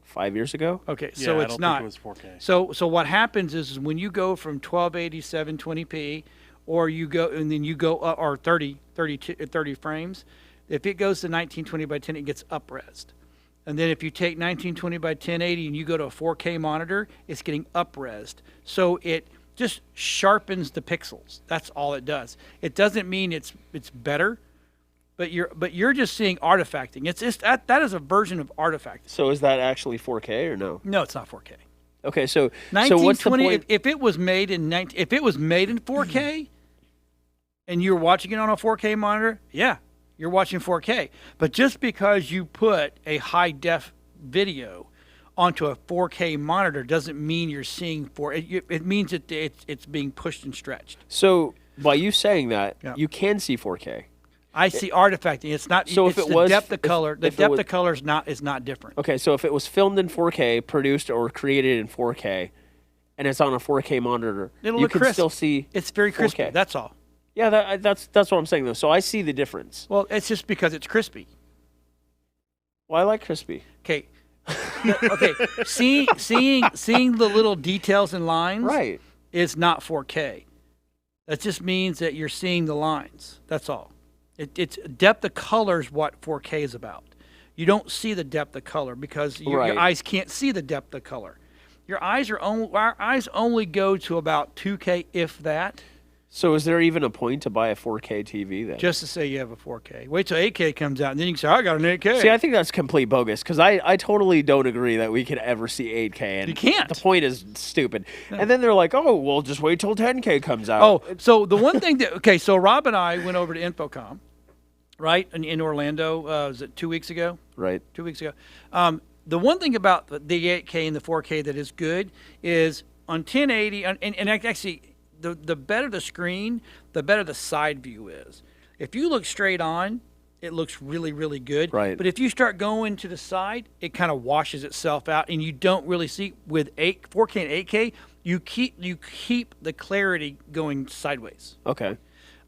5 years ago? Okay, Yeah, so I it's don't not. think it was 4K. So what happens is when you go from 1280 720p, or you go and then you go or 30 frames, if it goes to 1920 by 10, it gets up-resed. And then if you take 1920 by 1080 and you go to a 4K monitor, it's getting up-resed. So it just sharpens the pixels. That's all it does. It doesn't mean it's better, but you're just seeing artifacting. That is a version of artifacting. So is that actually 4K or no? No, it's not 4K. Okay, so 1920. what's the point? If it was made in 4K, and you're watching it on a 4K monitor, yeah, you're watching 4K. But just because you put a high def video onto a 4K monitor doesn't mean you're seeing it means that it's being pushed and stretched. So by you saying that, Yeah. you can see 4K. I see artifacting. It's not. So it's if it the was depth of color, the if it depth was- of color is not different. Okay, so if it was filmed in 4K, produced or created in 4K, and it's on a 4K monitor, It'll you look can crisp. still see. It's very crispy. 4K. That's all. Yeah, that's what I'm saying though. So I see the difference. Well, it's just because it's crispy. Well, I like crispy. Okay. Okay. Seeing the little details and lines Right. is not 4K. That just means that you're seeing the lines. That's all. It's depth of color is what 4K is about. You don't see the depth of color because your eyes can't see the depth of color. Our eyes only go to about 2K, if that. So is there even a point to buy a 4K TV then? Just to say you have a 4K. Wait till 8K comes out, and then you can say, I got an 8K. See, I think that's complete bogus because I totally don't agree that we could ever see 8K. And you can't. The point is stupid. And then they're like, oh, well, just wait till 10K comes out. Oh, so the one thing so Rob and I went over to Infocom, right, in Orlando, was it 2 weeks ago? Right. 2 weeks ago. The one thing about the 8K and the 4K that is good is on 1080, and actually, the better the screen, the better the side view is. If you look straight on, it looks really, really good. Right. But if you start going to the side, it kind of washes itself out, and you don't really see with 4K and 8K. You keep the clarity going sideways. Okay.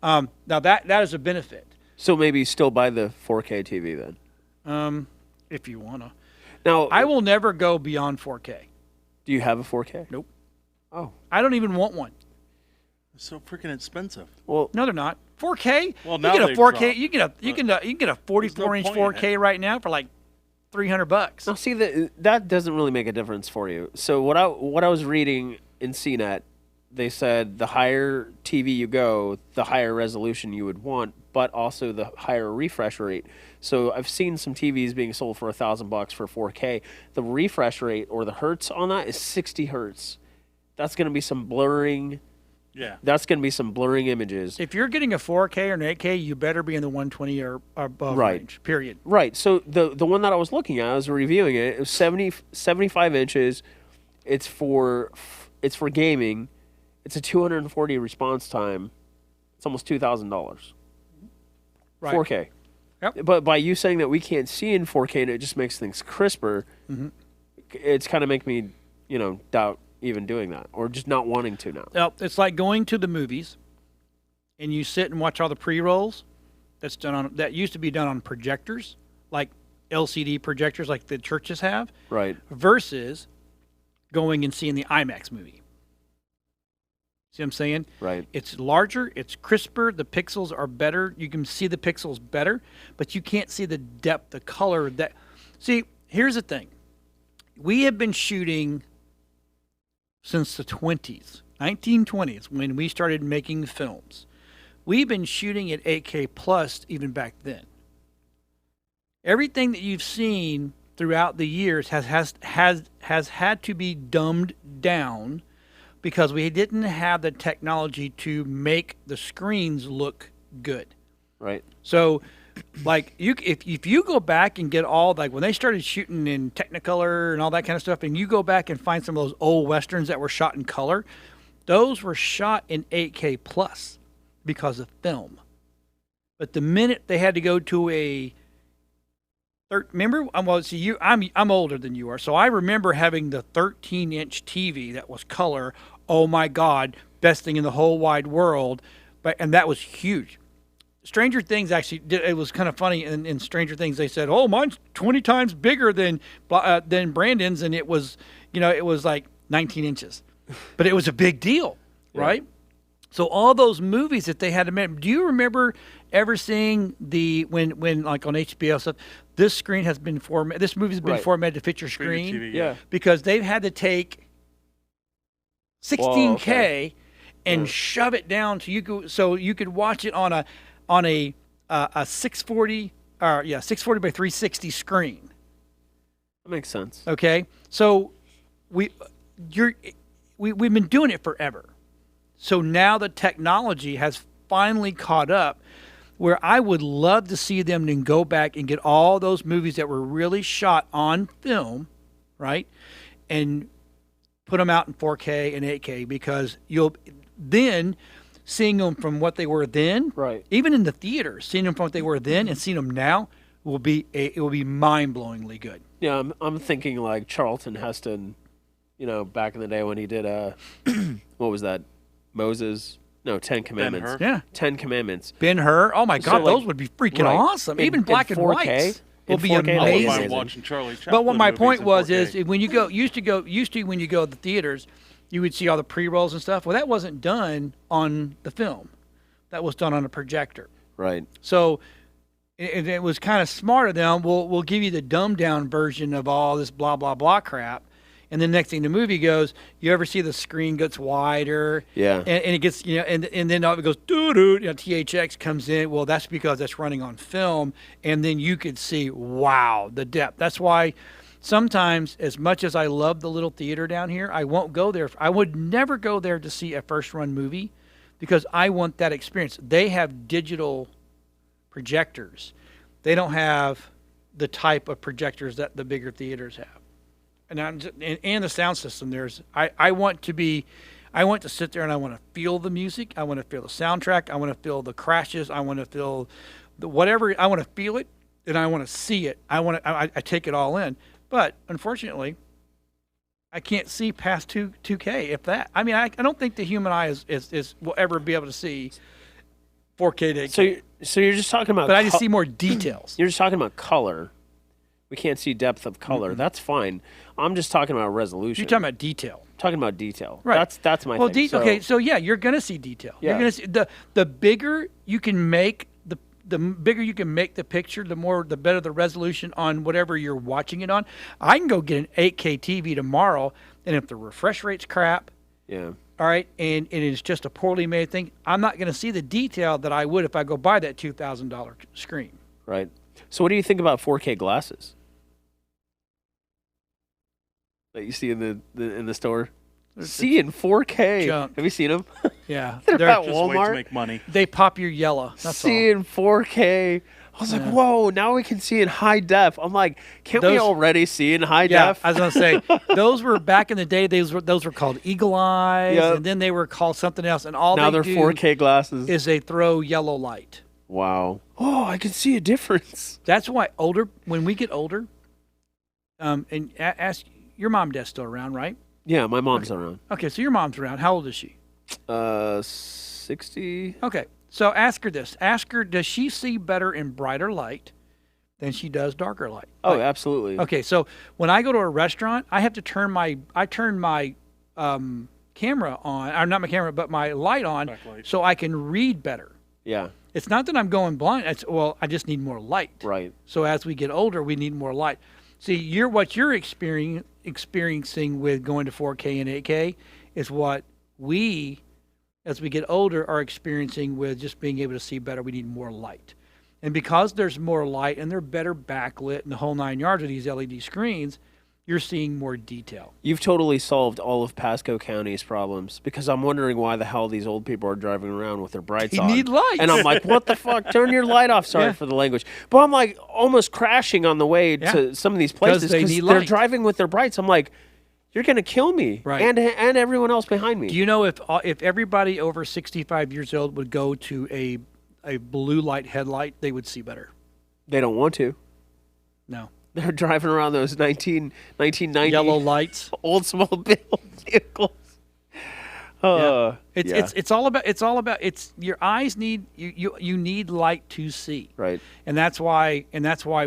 Now that is a benefit. So maybe still buy the 4K TV then. If you wanna. Now I will never go beyond 4K. Do you have a 4K? Nope. Oh. I don't even want one. It's so freaking expensive. Well, no, they're not. 4K. Well, now you get a they've 4K. dropped, You get a 44-inch 4K right now for like $300. Now, see that doesn't really make a difference for you. So what I was reading in CNET, they said the higher TV you go, the higher resolution you would want, but also the higher refresh rate. So I've seen some TVs being sold for $1,000 for 4K. The refresh rate or the hertz on that is 60 hertz. That's going to be some blurring. Yeah. That's going to be some blurring images. If you're getting a 4K or an 8K, you better be in the 120 or above range, period. Right. So the one that I was looking at, I was reviewing it. It was 75 inches. It's for gaming. It's a 240 response time. It's almost $2,000. Right. 4K. Yep. But by you saying that we can't see in 4K and it just makes things crisper, it's kind of make me, doubt even doing that or just not wanting to now. Well, it's like going to the movies and you sit and watch all the pre-rolls. That used to be done on projectors, like LCD projectors like the churches have. Right. Versus going and seeing the IMAX movie. See what I'm saying? Right. It's larger, it's crisper, the pixels are better. You can see the pixels better, but you can't see the depth, the color. See, here's the thing. We have been shooting since the 1920s, when we started making films. We've been shooting at 8K plus even back then. Everything that you've seen throughout the years has had to be dumbed down because we didn't have the technology to make the screens look good. Right. So, like, if you go back and get all, like, when they started shooting in Technicolor and all that kind of stuff, and you go back and find some of those old westerns that were shot in color, those were shot in 8K plus because of film. But the minute they had to go to remember, I'm older than you are, so I remember having the 13-inch TV that was color. Oh my God, best thing in the whole wide world, and that was huge. Stranger Things actually did, it was kind of funny in Stranger Things. They said, "Oh, mine's 20 times bigger than Brandon's," and it was like 19 inches, but it was a big deal, right? So all those movies that they had to make. Do you remember ever seeing when like on HBO stuff? This screen has been formatted. This movie's been formatted to fit your screen. TV, because they've had to take 16K and shove it down so you could watch it on a 640 640 by 360 screen. That makes sense. Okay, so we've been doing it forever. So now the technology has finally caught up, where I would love to see them then go back and get all those movies that were really shot on film, right, and put them out in 4K and 8K, because you'll then seeing them from what they were then, right? Even in the theater, seeing them from what they were then and seeing them now will be mind-blowingly good. Yeah, I'm thinking like Charlton Heston, back in the day when he did what was that? Moses? No, 10 Commandments. Yeah, 10 Commandments. Ben-Hur. Oh my God, those would be freaking awesome. Even black and 4K, whites will be 4K, amazing. I'm watching Charlie Chaplin. But what my point was 4K. is when you go used to when you go to the theaters, you would see all the pre-rolls and stuff. Well, that wasn't done on the film. That was done on a projector. Right. So it was kind of smart of them. We'll give you the dumbed down version of all this blah blah blah crap. And the next thing the movie goes, you ever see the screen gets wider? Yeah. And it gets, and then it goes, doo-doo, THX comes in. Well, that's because that's running on film. And then you could see, wow, the depth. That's why sometimes, as much as I love the little theater down here, I won't go there. I would never go there to see a first-run movie because I want that experience. They have digital projectors. They don't have the type of projectors that the bigger theaters have. And the sound system. I want to sit there and I want to feel the music. I want to feel the soundtrack. I want to feel the crashes. I want to feel the whatever. I want to feel it and I want to see it. I take it all in. But unfortunately, I can't see past 2K if that. I mean, I don't think the human eye will ever be able to see 4K to 8K. So you're just talking about. But I just see more details. You're just talking about color. We can't see depth of color. Mm-hmm. That's fine. I'm just talking about resolution. You're talking about detail. Talking about detail. Right. That's my thing. Okay, so yeah, you're gonna see detail. Yeah. You're gonna see the bigger you can make the bigger you can make the picture, the better the resolution on whatever you're watching it on. I can go get an 8K TV tomorrow, and if the refresh rate's crap, all right, and it is just a poorly made thing, I'm not gonna see the detail that I would if I go buy that $2,000 screen. Right. So what do you think about 4K glasses that you see in the store? See in 4K. Junk. Have you seen them? Yeah, they're at just Walmart. Way to make money. They pop your yellow. That's see in 4K. I was like, whoa! Now we can see in high def. I'm like, can't we already see in high def? I was gonna say those were back in the day. Those were called eagle eyes, and then they were called something else. And all now they're 4K glasses. Is they throw yellow light. Wow. Oh, I can see a difference. That's why when we get older, and ask your mom and dad still around, right? Yeah, my mom's around. Okay, so your mom's around. How old is she? 60. Okay, so ask her this. Ask her, does she see better in brighter light than she does darker light? Oh, absolutely. Okay, so when I go to a restaurant, I have to turn my camera on, or not my camera, but my light on, so I can read better. Yeah. It's not that I'm going blind. I just need more light. Right. So as we get older, we need more light. See, what you're experiencing with going to 4K and 8K is what we, as we get older, are experiencing with just being able to see better. We need more light. And because there's more light and they're better backlit and the whole 9 yards of these LED screens, you're seeing more detail. You've totally solved all of Pasco County's problems, because I'm wondering why the hell these old people are driving around with their brights on. They need lights. And I'm like, what the fuck? Turn your light off. Sorry for the language. But I'm like almost crashing on the way to some of these places because they're driving with their brights. I'm like, you're going to kill me, right? And everyone else behind me. Do you know if everybody over 65 years old would go to a blue light headlight, they would see better? They don't want to. No. They're driving around those 1990 yellow lights, Oldsmobile vehicles. It's all about it's your eyes need you need light to see. Right. And that's why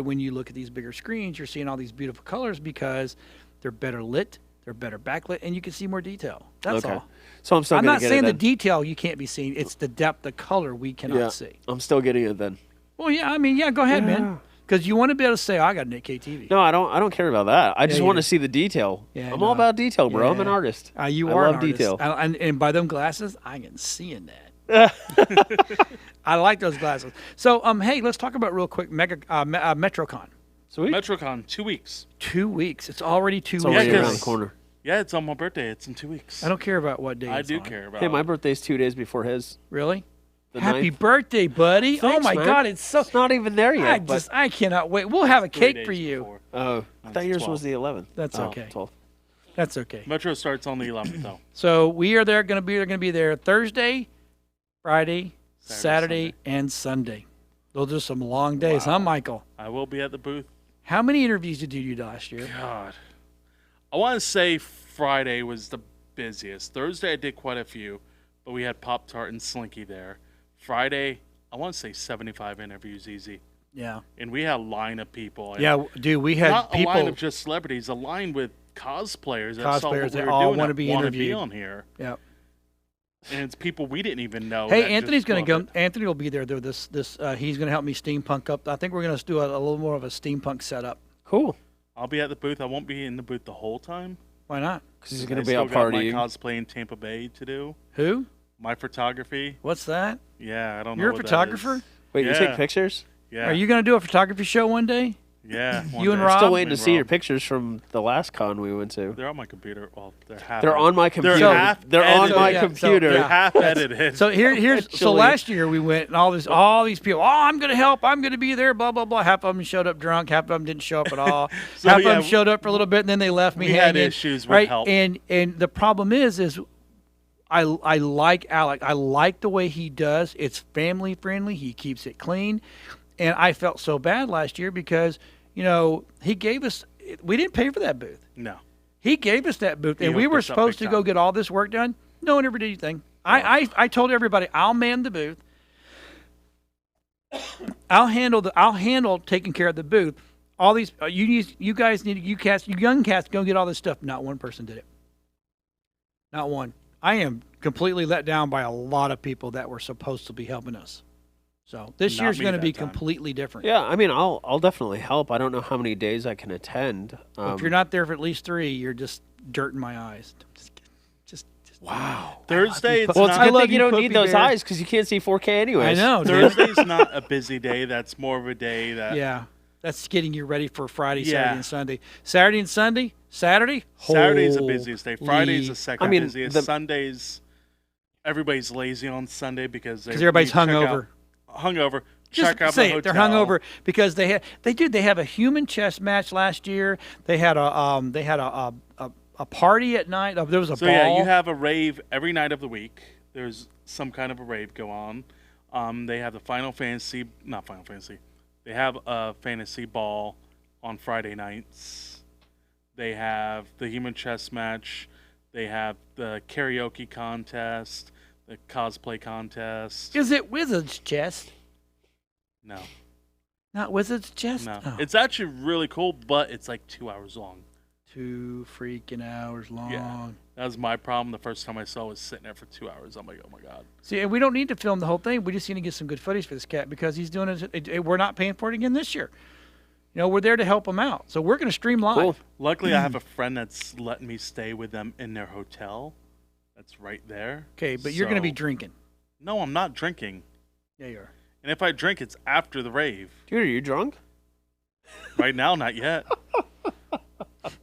when you look at these bigger screens, you're seeing all these beautiful colors because they're better lit, they're better backlit, and you can see more detail. That's all. So I'm not saying the detail you can't be seen. It's the depth, the color we cannot see. I'm still getting it then. Well, yeah, I mean, go ahead, man. Because you want to be able to say, I got an 8K TV. No, I don't care about that. I just want to see the detail. Yeah, I'm all about detail, bro. I'm an artist. You I are love an artist. detail. And by them glasses, I can see in that. I like those glasses. So, hey, let's talk about real quick MetroCon. Sweet. MetroCon, 2 weeks. 2 weeks. It's already 2 It's weeks. already around the corner. Yeah, it's on my birthday. It's in 2 weeks. I don't care about what day I it's do on. care about Hey, my birthday's 2 days before his. Really? The Happy 9th. birthday, buddy. Thanks, oh, my man. God. It's not even there yet. I cannot wait. We'll have a 3 cake days for you. before. Oh, I thought yours 12. was the 11th. That's Oh, okay. 12th. That's okay. Metro starts on the 11th, though. So we are there. Going to be there Thursday, Friday, Saturday, and Sunday. Those are some long days, huh, Michael? I will be at the booth. How many interviews did you do last year? God. I want to say Friday was the busiest. Thursday I did quite a few, but we had Pop Tart and Slinky there. Friday, I want to say 75 interviews easy. Yeah. And we had a line of people. And Yeah, dude, we had not people. a line of just celebrities, a line with cosplayers that saw what we that were all doing want to that be wanna interviewed. be on here. Yeah. And it's people we didn't even know. Hey, that Anthony's just going to love go. Anthony will be there. Though he's going to help me steampunk up. I think we're going to do a little more of a steampunk setup. Cool. I'll be at the booth. I won't be in the booth the whole time. Why not? Because he's going to I be out still got partying. my cosplay in Tampa Bay to do. Who? My photography. What's that? Yeah, I don't know. You're a what that photographer? is. Wait, you Yeah. take pictures? Yeah. Are you going to do a photography show one day? Yeah. You and day. Rob? Still waiting to And see your Rob. pictures from the last con we went to. They're on my computer. Well, they're half. They're on my computer. They're on my yeah, computer. They're half edited. So here's so Actually- last year we went and all these people. Oh, I'm going to help. I'm going to be there. Blah blah blah. Half of them showed up drunk. Half of them didn't show up at all. So, half of yeah, them showed up for a little bit and then they left me we hanging. had issues with right? help. And the problem is I like Alec. I like the way he does. It's family friendly. He keeps it clean. And I felt so bad last year because he gave us. We didn't pay for that booth. No. He gave us that booth, He and we hooked were us up supposed big to go time. get all this work done. No one ever did anything. I told everybody I'll man the booth. I'll handle taking care of the booth. All these you guys need you young cats go get all this stuff. Not one person did it. Not one. I am completely let down by a lot of people that were supposed to be helping us. So this Not year's me going to that be time. completely different. Yeah, I mean, I'll definitely help. I don't know how many days I can attend. If you're not there for at least 3, you're just dirt in my eyes. Just wow. Thursday, it's Well, it's a not. good love thing you you, don't Puppy need those Bear. eyes because you can't see 4K anyways. I know. dude. Thursday's not a busy day. That's more of a day that. Yeah, that's getting you ready for Friday, Yeah. Saturday, and Sunday. Saturday and Sunday. Saturday. Saturday's the Holy- busiest day. Friday's the second I mean, busiest. Sundays, everybody's lazy on Sunday because everybody's hungover. Hungover. Just check out say the it. They're hotel. hungover because they have a human chess match last year. They had a party at night. There was a So ball. yeah, you have a rave every night of the week. There's some kind of a rave go on. They have the not Final Fantasy. They have a fantasy ball on Friday nights. They have the human chess match. They have the karaoke contest, the cosplay contest. Is it Wizard's chess? No, Not Wizard's chess. no. Oh. It's actually really cool, but it's like 2 hours long. 2 freaking hours long. Yeah. That was my problem. The first time I saw it was sitting there for 2 hours. I'm like, oh my god. See, and we don't need to film the whole thing. We just need to get some good footage for this cat because he's doing it. We're not paying for it again this year. We're there to help him out. So we're going to stream live. Cool. Luckily, I have a friend that's letting me stay with them in their hotel. That's right there. Okay, but you're going to be So- drinking. No, I'm not drinking. Yeah, you are. And if I drink, it's after the rave. Dude, are you drunk? Right now, not yet.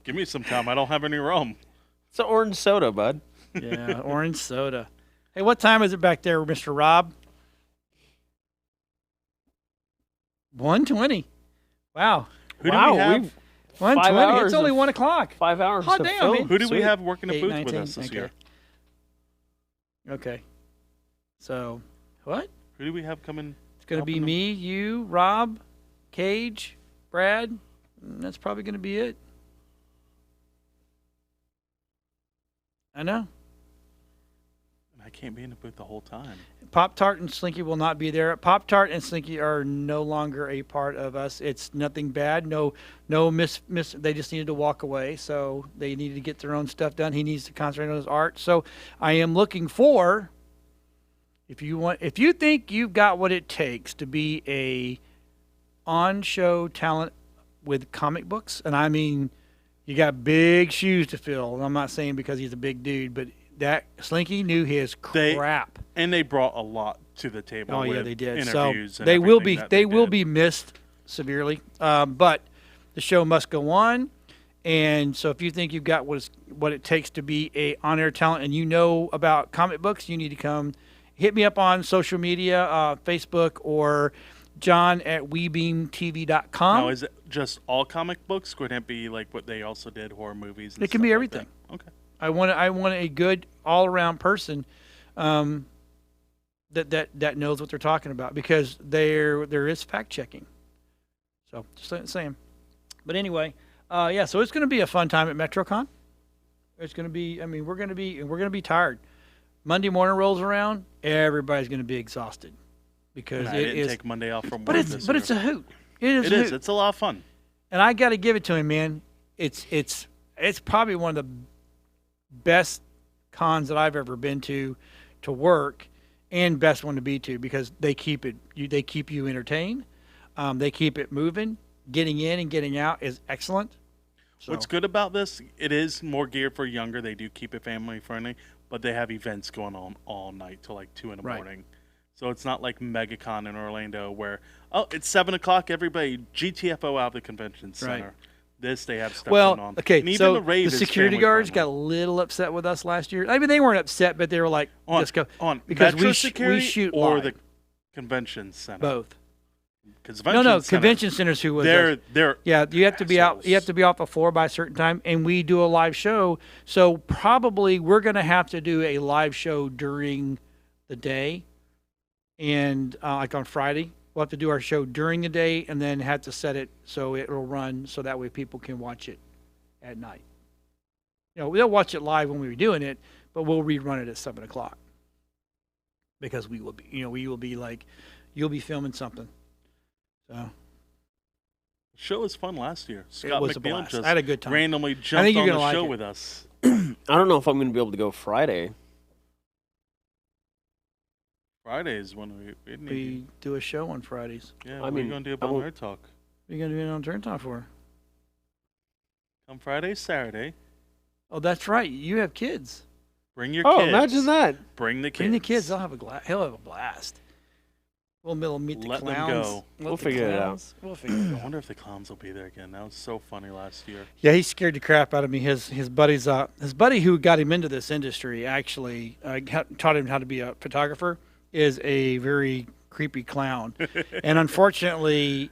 Give me some time. I don't have any rum. It's an orange soda, bud. Yeah, orange soda. Hey, what time is it back there, Mr. Rob? 1:20. Wow. Who do we have? 1:20. hours It's only of- 1 o'clock. 5 hours Hot to damn, film. man. Who do we Sweet. have working a booth 8:19, with us this okay. year? Okay. So, what? Who do we have coming? It's going to be helping them? me, you, Rob, Cage, Brad. That's probably going to be it. I know. I can't be in the booth the whole time. Pop-Tart and Slinky will not be there. Pop-Tart and Slinky are no longer a part of us. It's nothing bad. No miss. They just needed to walk away, so they needed to get their own stuff done. He needs to concentrate on his art. So I am looking for, if you think you've got what it takes to be a on-show talent with comic books, and I mean, you got big shoes to fill. And I'm not saying because he's a big dude, but that Slinky knew his crap. And they brought a lot to the table. Oh yeah, they did. Interviews So and they will be did. be missed severely. But the show must go on. And so if you think you've got what it takes to be a on-air talent, and you know about comic books, you need to come hit me up on social media, Facebook, or John at WeBeamTV.com. Now, is it just all comic books? Could it be like what they also did, horror movies? And it can be everything. Like okay. I want a good all-around person that knows what they're talking about, because there is fact checking. So just saying. But anyway, yeah. So it's going to be a fun time at MetroCon. It's going to be. I mean, we're going to be tired. Monday morning rolls around, everybody's going to be exhausted because I didn't take Monday off from work. But it's a hoot. It is. It's a lot of fun. And I got to give it to him, man. It's probably one of the best cons that I've ever been to work, and best one to be to, because they keep you entertained. They keep it moving. Getting in and getting out is excellent. So. What's good about this, it is more geared for younger. They do keep it family friendly, but they have events going on all night till like 2 in the morning. So it's not like MegaCon in Orlando where, it's 7 o'clock, everybody GTFO out of the convention center. Right. This, they have stuff going on. Okay, and even so the security guards got a little upset with us last year. I mean, they weren't upset, but they were like, "Let's go." Because we shoot or the convention center. Both. Convention centers. Who was they're yeah. You have to be out. You have to be off the floor by a certain time, and we do a live show. So probably we're going to have to do a live show during the day, and like on Friday. We'll have to do our show during the day and then have to set it so it'll run so that way people can watch it at night. They'll watch it live when we were doing it, but we'll rerun it at 7 o'clock because we will be like, you'll be filming something. So. The show was fun last year. Scott it was McNeil a blast. just I had a good time. randomly jumped on the show with us. I don't know if I'm going to be able to go Friday. Fridays when we do a show on Fridays. Yeah, what are you going to do about Nerd Talk? What are you going to do on Nerd Talk for? Come Friday, Saturday. Oh, that's right. You have kids. Bring your kids. Oh, imagine that. Bring the kids. Bring the kids. He'll have a blast. We'll meet the Let clowns. them go. We'll figure it out. We'll figure it out. I wonder if the clowns will be there again. That was so funny last year. Yeah, he scared the crap out of me. His buddy who got him into this industry actually taught him how to be a photographer. Is a very creepy clown. And unfortunately,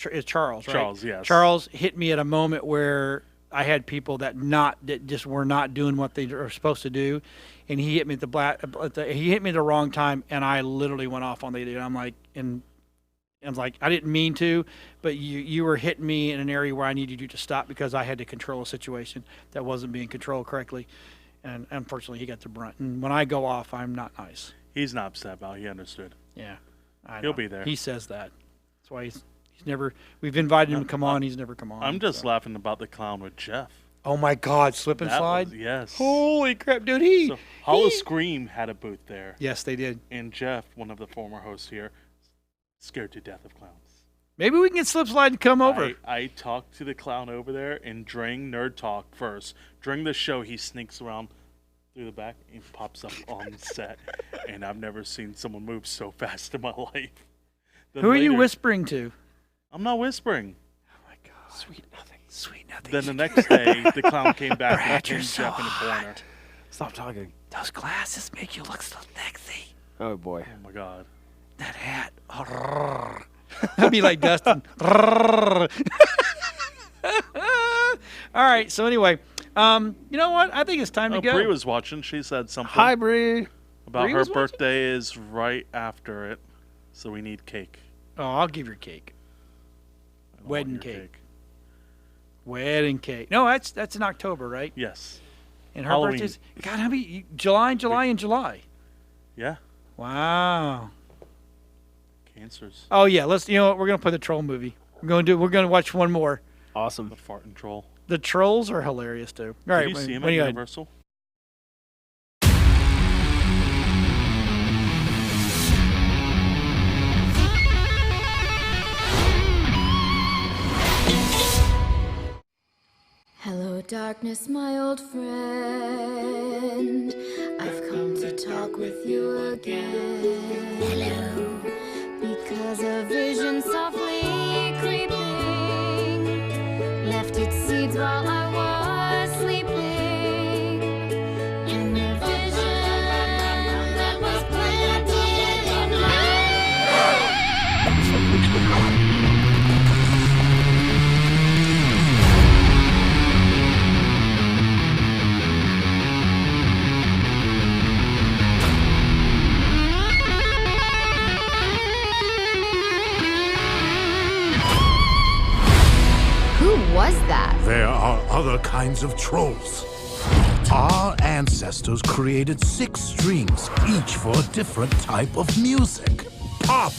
it's Charles, right? Charles, yes. Charles hit me at a moment where I had people that just were not doing what they are supposed to do. And he hit me he hit me at the wrong time, and I literally went off on the idiot. I'm like, I didn't mean to, but you were hitting me in an area where I needed you to stop because I had to control a situation that wasn't being controlled correctly. And unfortunately, he got the brunt. And when I go off, I'm not nice. He's not upset about it. He understood. Yeah. He'll be there. He says that. That's why he's never. We've invited him to come on. He's never come on. I'm just laughing about the clown with Jeff. Oh my God! Slip and slide. Yes. Holy crap, dude! So Hollow Scream had a booth there. Yes, they did. And Jeff, one of the former hosts here, scared to death of clowns. Maybe we can get Slip Slide to come over. I talked to the clown over there, and during Nerd Talk first, during the show, he sneaks around through the back and pops up on set, and I've never seen someone move so fast in my life. Then who are you whispering to? I'm not whispering. Oh my God! Sweet nothing. Then the next day, the clown came back and pinned Jeff in the corner. Stop talking. Those glasses make you look so sexy. Oh boy. Oh my God. That hat. That'd be like Gaston. All right. So anyway. You know what? I think it's time to go. Bree was watching. She said something. Hi, Bree. About her birthday is right after it, so we need cake. Oh, I'll give her cake. Wedding cake. Wedding cake. No, that's in October, right? Yes. And her birthday's God. How many? July. Yeah. Wow. Cancers. Oh yeah, let's. You know what? We're gonna play the troll movie. We're gonna watch one more. Awesome. The farting troll. The trolls are hilarious too. All right, Did you see him what at do you got? Universal? Hello, darkness, my old friend. I've come to talk with you again. Hello. Because a vision softly creeping left its seeds while I was sleeping. And the vision that was planted in Who was that? There are other kinds of trolls. Our ancestors created 6 strings, each for a different type of music. Pop.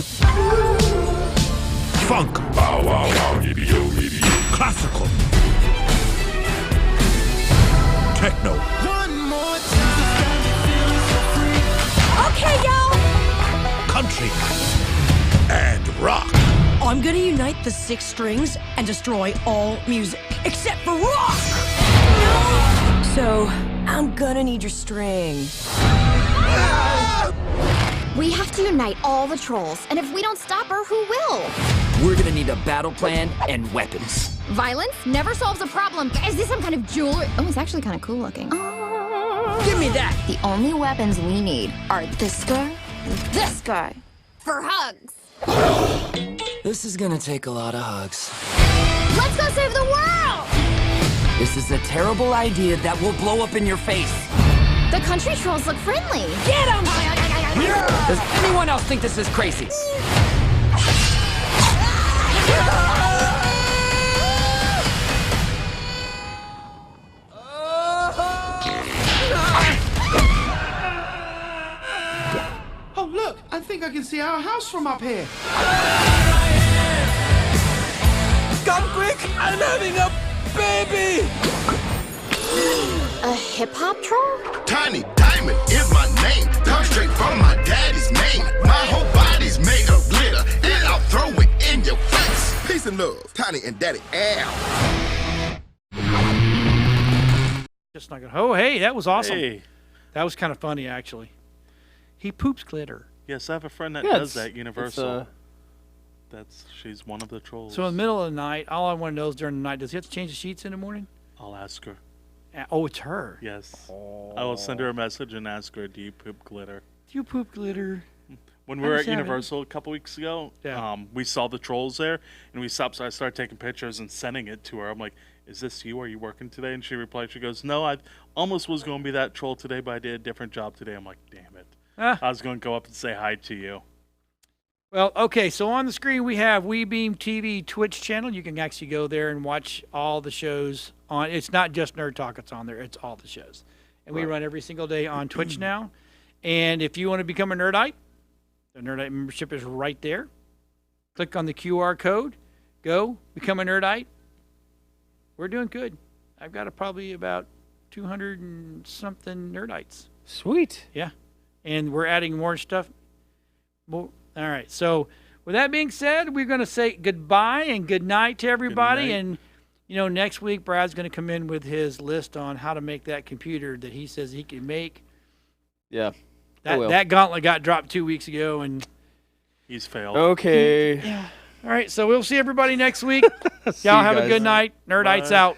Funk. Bow, wow, wow, yippee-yo, yippee-yo. Classical. Techno. One more time, feeling so free. Okay, y'all. Country. And rock. I'm gonna unite the 6 strings and destroy all music, except for rock! No! So, I'm gonna need your string. We have to unite all the trolls, and if we don't stop her, who will? We're gonna need a battle plan and weapons. Violence never solves a problem. Is this some kind of jewelry? Oh, it's actually kind of cool looking. Give me that! The only weapons we need are this guy and this guy. For hugs. This is gonna take a lot of hugs. Let's go save the world! This is a terrible idea that will blow up in your face. The country trolls look friendly. Get 'em! Does anyone else think this is crazy? Oh, look, I think I can see our house from up here. Come quick! I'm having a baby! A hip-hop troll? Tiny Diamond is my name. Come straight from my daddy's name. My whole body's made of glitter, and I'll throw it in your face. Peace and love, Tiny and Daddy Al. Just not gonna. Oh, hey, that was awesome. Hey. That was kind of funny, actually. He poops glitter. Yes, I have a friend that Yeah, does that at Universal. She's one of the trolls. So in the middle of the night, all I want to know is during the night, does he have to change the sheets in the morning? I'll ask her. Oh, it's her. Yes. I will send her a message and ask her, do you poop glitter? Do you poop glitter? When we were at Universal a couple weeks ago, Yeah. We saw the trolls there, and we stopped, so I started taking pictures and sending it to her. I'm like, is this you? Are you working today? And she replied, she goes, no, I almost was going to be that troll today, but I did a different job today. I'm like, damn it. I was going to go up and say hi to you. Well, okay, so on the screen we have WeBeam TV Twitch channel. You can actually go there and watch all the shows on. It's not just Nerd Talk, it's on there. It's all the shows. And we run every single day on Twitch now. And if you want to become a Nerdite, the Nerdite membership is right there. Click on the QR code. Go, become a Nerdite. We're doing good. I've got probably about 200 and something Nerdites. Sweet. Yeah. And we're adding more stuff. Well, all right. So with that being said, we're going to say goodbye and good night to everybody. Good night. And, you know, next week, Brad's going to come in with his list on how to make that computer that he says he can make. Yeah. That gauntlet got dropped 2 weeks ago, and he's failed. Okay. Yeah. All right. So we'll see everybody next week. Y'all have a good night. Nerdites out.